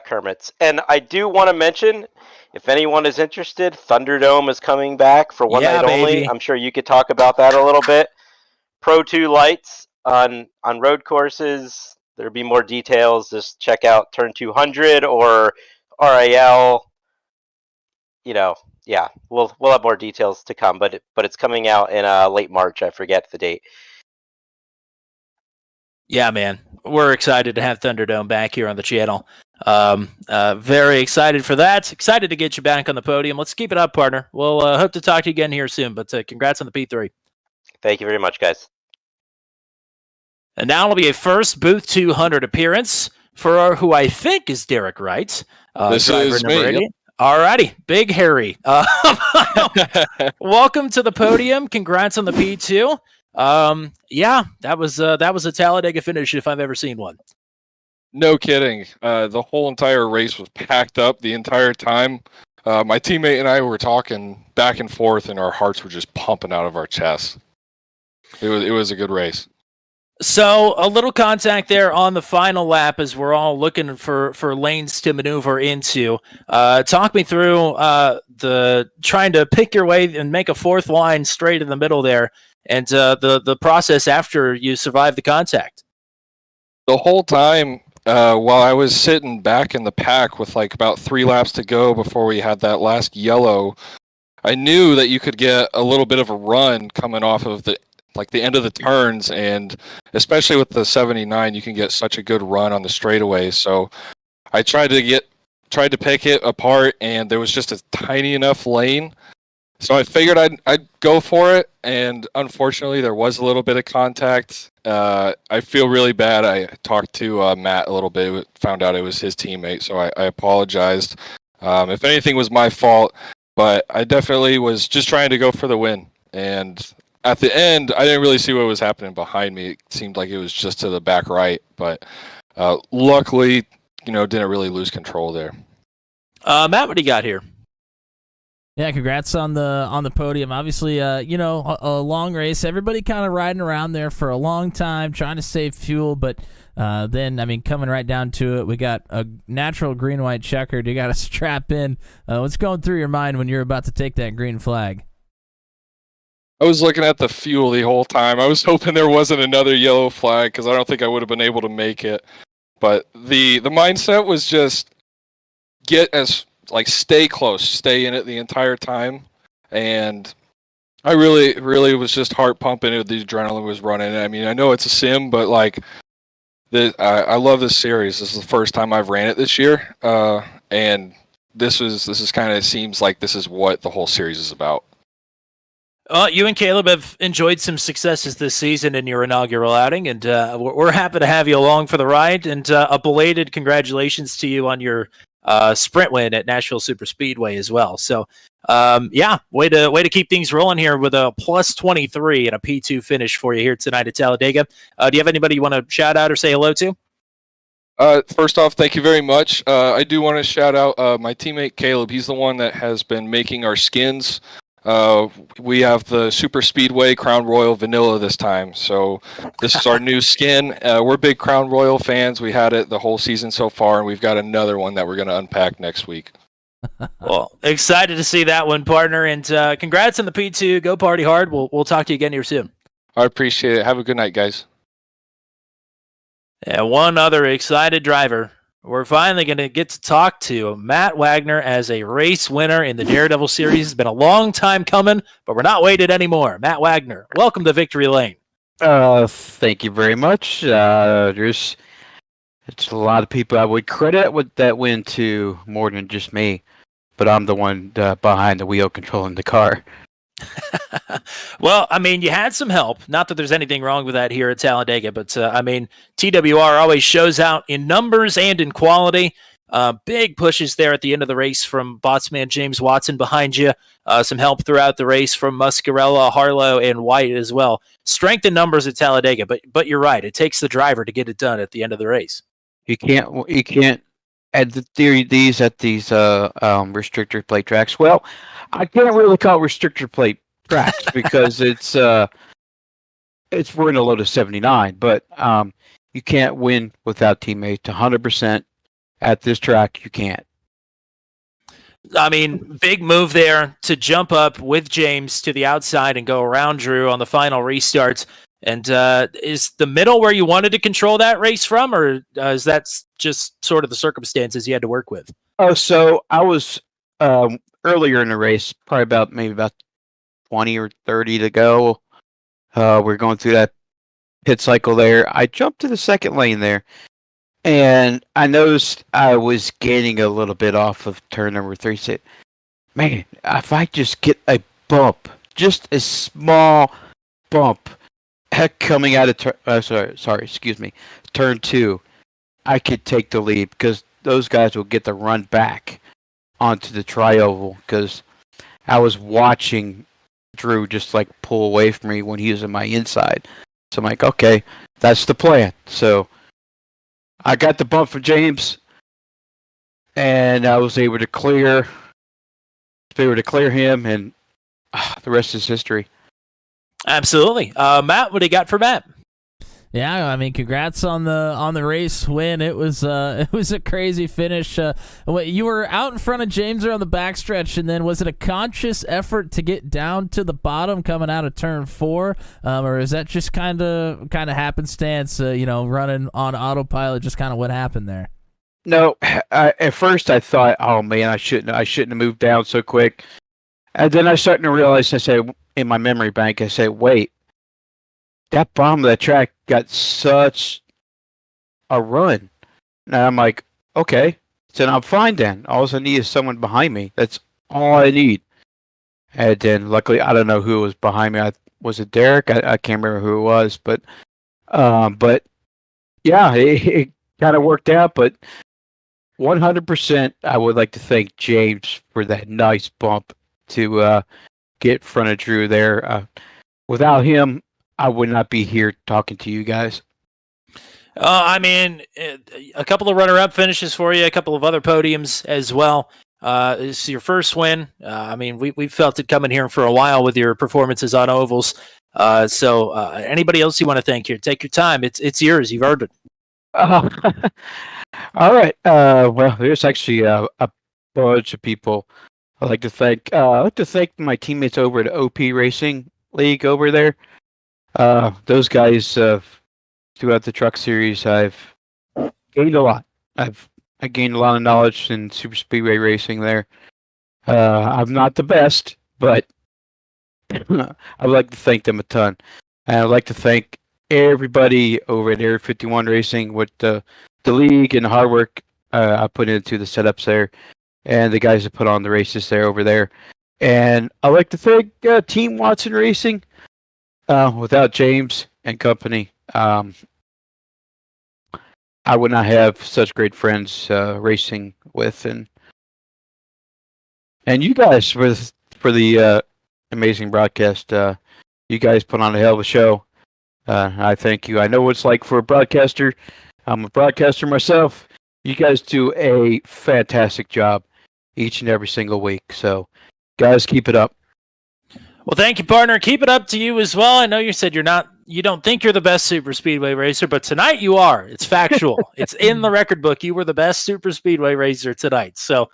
Kermits. And I do want to mention, if anyone is interested, Thunderdome is coming back for one night only. I'm sure you could talk about that a little bit. Pro 2 lights on road courses. There'll be more details. Just check out Turn 200 or RAL. Yeah, we'll have more details to come, but it's coming out in late March. I forget the date. Yeah, man, we're excited to have Thunderdome back here on the channel. Very excited for that. Excited to get you back on the podium. Let's keep it up, partner. We'll hope to talk to you again here soon. But congrats on the P3. Thank you very much, guys. And now it'll be a first Booth 200 appearance for who I think is Derek Wright. This is me. Yep. Alrighty, Big Harry. Welcome to the podium. Congrats on the P2. Yeah, that was a Talladega finish if I've ever seen one. No kidding. The whole entire race was packed up the entire time. My teammate and I were talking back and forth, and our hearts were just pumping out of our chests. It was a good race. So a little contact there on the final lap as we're all looking for lanes to maneuver into. Talk me through the trying to pick your way and make a fourth line straight in the middle there, and the process after you survive the contact. The whole time while I was sitting back in the pack with like about 3 laps to go before we had that last yellow, I knew that you could get a little bit of a run coming off of the end of the turns, and especially with the 79, you can get such a good run on the straightaway. So I tried to pick it apart, and there was just a tiny enough lane. So I figured I'd go for it, and unfortunately there was a little bit of contact. I feel really bad. I talked to Matt a little bit, found out it was his teammate, so I apologized. If anything was my fault, but I definitely was just trying to go for the win. And at the end, I didn't really see what was happening behind me. It seemed like it was just to the back right, but luckily, didn't really lose control there. Matt, what do you got here? Yeah, congrats on the podium. Obviously, a long race. Everybody kind of riding around there for a long time, trying to save fuel. But then, coming right down to it, we got a natural green-white checkered. You got to strap in. What's going through your mind when you're about to take that green flag? I was looking at the fuel the whole time. I was hoping there wasn't another yellow flag because I don't think I would have been able to make it. But the mindset was just stay close, stay in it the entire time. And I really was just heart pumping. The adrenaline was running. I mean, I know it's a sim, but I love this series. This is the first time I've ran it this year, and this is kind of seems like this is what the whole series is about. You and Caleb have enjoyed some successes this season in your inaugural outing, and we're happy to have you along for the ride. And a belated congratulations to you on your sprint win at Nashville Super Speedway as well. So, way to keep things rolling here with a plus 23 and a P2 finish for you here tonight at Talladega. Do you have anybody you want to shout out or say hello to? First off, thank you very much. I do want to shout out my teammate Caleb. He's the one that has been making our skins. We have the Super Speedway Crown Royal Vanilla this time, so this is our new skin. We're big Crown Royal fans. We had it the whole season so far, and we've got another one that we're going to unpack next week. Well, excited to see that one, partner, and congrats on the P2. Go party hard. We'll talk to you again here soon. I appreciate it. Have a good night, guys. And one other excited driver. We're finally going to get to talk to Matt Wagner as a race winner in the Daredevil series. It's been a long time coming, but we're not waiting anymore. Matt Wagner, welcome to Victory Lane. Thank you very much. It's a lot of people I would credit with that win to more than just me, but I'm the one behind the wheel controlling the car. Well, I mean, you had some help. Not that there's anything wrong with that here at Talladega, but I mean, TWR always shows out in numbers and in quality. Big pushes there at the end of the race from Botsman James Watson behind you. Some help throughout the race from Muscarella, Harlow, and White as well. Strength in numbers at Talladega, but you're right. It takes the driver to get it done at the end of the race. You can't add the theory these at these restrictor plate tracks. Well, I can't really call it restrictor plate tracks because it's we're in a load of 79, but you can't win without teammates 100% at this track. You can't. I mean, big move there to jump up with James to the outside and go around Drew on the final restarts. And is the middle where you wanted to control that race from, or is that just sort of the circumstances you had to work with? Oh, so I was earlier in the race, probably maybe about 20 or 30 to go. We're going through that pit cycle there. I jumped to the second lane there, and I noticed I was gaining a little bit off of turn number 3. Said, man, if I just get a bump, just a small bump, coming out of turn 2, I could take the lead because those guys will get the run back onto the tri-oval because I was watching Drew just like pull away from me when he was on my inside. So I'm like, okay, that's the plan. So I got the bump from James, and I was able to clear him, and the rest is history. Absolutely. Matt, what do you got for Matt? Yeah, I mean, congrats on the race win. It was a crazy finish. You were out in front of James on the backstretch, and then was it a conscious effort to get down to the bottom coming out of turn 4, or is that just kind of happenstance? Running on autopilot, just kind of what happened there? No, at first I thought, oh man, I shouldn't have moved down so quick, and then I started to realize. I said in my memory bank, I said, wait. That bottom of that track got such a run. And I'm like, okay, then I'm fine then. All I need is someone behind me. That's all I need. And then luckily, I don't know who was behind me. Was it Derek? I can't remember who it was. But yeah, it kind of worked out. But 100%, I would like to thank James for that nice bump to get in front of Drew there. Without him, I would not be here talking to you guys. I mean, a couple of runner-up finishes for you, a couple of other podiums as well. It's your first win. I mean, we've felt it coming here for a while with your performances on ovals. So anybody else you want to thank here? Take your time. It's yours. You've earned it. All right. Well, there's actually a bunch of people I'd like to thank. I'd like to thank my teammates over at OP Racing League over there. Those guys throughout the truck series, I've gained a lot. I gained a lot of knowledge in super speedway racing there. I'm not the best, but I'd like to thank them a ton. And I'd like to thank everybody over at Area 51 Racing with the league and the hard work I put into the setups there, and the guys that put on the races there over there. And I'd like to thank Team Watson Racing. Without James and company, I would not have such great friends racing with, and you guys for the amazing broadcast. You guys put on a hell of a show. I thank you. I know what it's like for a broadcaster. I'm a broadcaster myself. You guys do a fantastic job each and every single week. So, guys, keep it up. Well, thank you, partner. Keep it up to you as well. I know you said you don't think you're the best super speedway racer, but tonight you are. It's factual. It's in the record book. You were the best super speedway racer tonight. So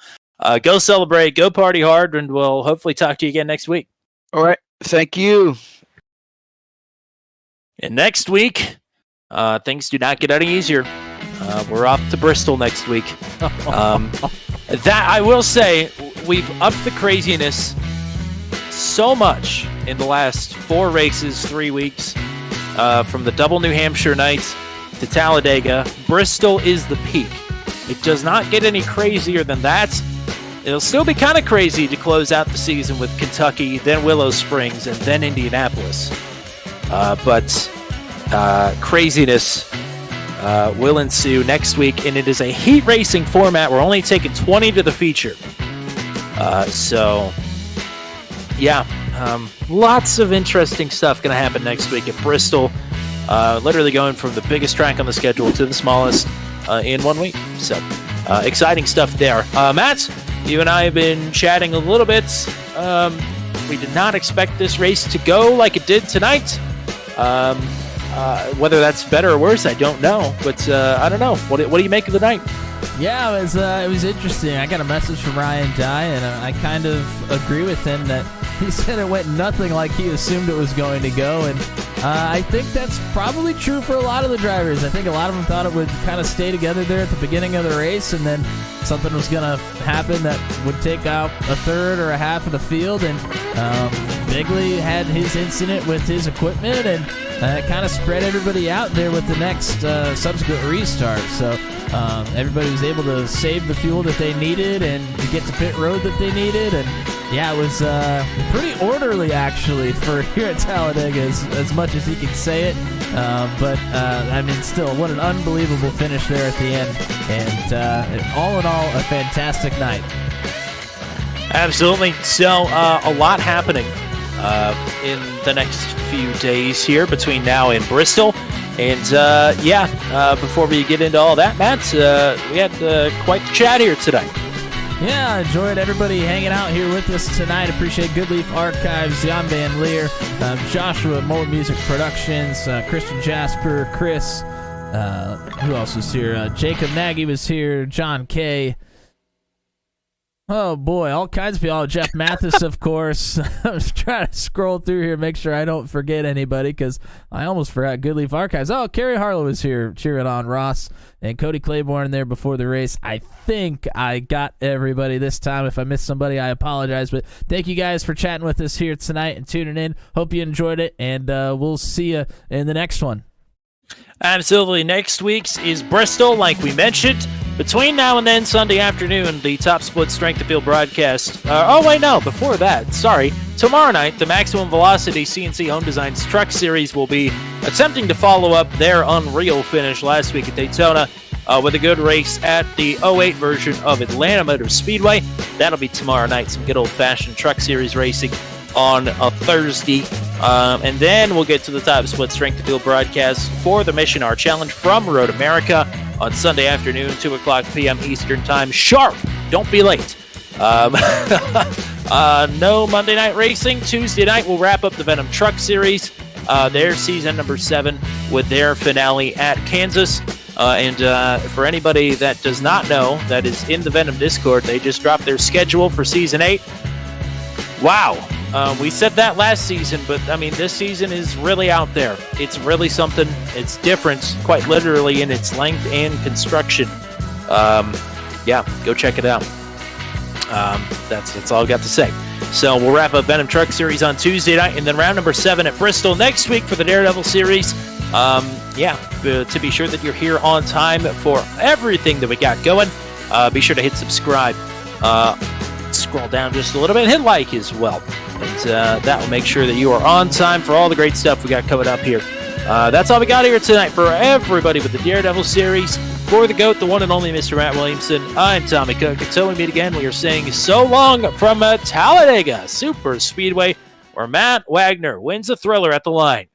go celebrate, go party hard, and we'll hopefully talk to you again next week. All right. Thank you. And next week, things do not get any easier. We're off to Bristol next week. That I will say, we've upped the craziness so much in the last 4 races, 3 weeks, from the double New Hampshire nights to Talladega. Bristol is the peak. It does not get any crazier than that. It'll still be kind of crazy to close out the season with Kentucky, then Willow Springs, and then Indianapolis. But craziness will ensue next week, and it is a heat racing format. We're only taking 20 to the feature. So, yeah, lots of interesting stuff going to happen next week at Bristol. Literally going from the biggest track on the schedule to the smallest in 1 week. So, exciting stuff there. Matt, you and I have been chatting a little bit. We did not expect this race to go like it did tonight. Whether that's better or worse, I don't know. But I don't know. What do you make of the night? Yeah, it was interesting. I got a message from Ryan Dye, and I kind of agree with him that he said it went nothing like he assumed it was going to go, and I think that's probably true for a lot of the drivers. I think a lot of them thought it would kind of stay together there at the beginning of the race, and then something was going to happen that would take out a third or a half of the field, and Bigley had his incident with his equipment, and it kind of spread everybody out there with the next subsequent restart. So everybody was able to save the fuel that they needed and to get to pit road that they needed. And yeah, it was pretty orderly actually for here at Talladega, as much as he can say it. But I mean, still, what an unbelievable finish there at the end. And all in all, a fantastic night. Absolutely. So a lot happening in the next few days here between now and Bristol. And before we get into all that, Matt, we had quite the chat here tonight. Yeah, I enjoyed everybody hanging out here with us tonight. Appreciate Goodleaf Archives, Jan Van Leer, Joshua, Mullet Music Productions, Christian Jasper, Chris. Who else was here? Jacob Nagy was here, John K. Oh boy, all kinds of people. Oh, Jeff Mathis, of course. I was trying to scroll through here, make sure I don't forget anybody, because I almost forgot Goodleaf Archives. Oh, Kerry Harlow was here cheering on Ross, and Cody Claiborne there before the race. I think I got everybody this time. If I missed somebody, I apologize, but thank you guys for chatting with us here tonight and tuning in. Hope you enjoyed it, and we'll see you in the next one. Absolutely. Next week's is Bristol, like we mentioned. Between now and then, Sunday afternoon, the Top Split Strength of Field broadcast. Before that, sorry. Tomorrow night, the Maximum Velocity CNC Home Designs Truck Series will be attempting to follow up their unreal finish last week at Daytona with a good race at the 08 version of Atlanta Motor Speedway. That'll be tomorrow night, some good old-fashioned Truck Series racing on a Thursday. And then we'll get to the Top Split Strength of Field broadcast for the Mission R Challenge from Road America on Sunday afternoon, 2 o'clock p.m. Eastern Time. Sharp! Don't be late. No Monday night racing. Tuesday night, we'll wrap up the Venom Truck Series, their season number 7, with their finale at Kansas. And for anybody that does not know, that is in the Venom Discord, they just dropped their schedule for season 8. Wow. We said that last season, but I mean, this season is really out there. It's really something. It's different, quite literally, in its length and construction. Go check it out. That's all I've got to say. So we'll wrap up Venom Truck Series on Tuesday night, and then round number 7 at Bristol next week for the Daredevil Series. To be sure that you're here on time for everything that we got going, be sure to hit subscribe. Scroll down just a little bit, hit like as well, and that will make sure that you are on time for all the great stuff we got coming up here. That's all we got here tonight for everybody with the Daredevil series. For the GOAT, the one and only Mr. Matt Williamson, I'm Tommy Cook. Until we meet again, we are saying so long from Talladega Super Speedway, where Matt Wagner wins a thriller at the line.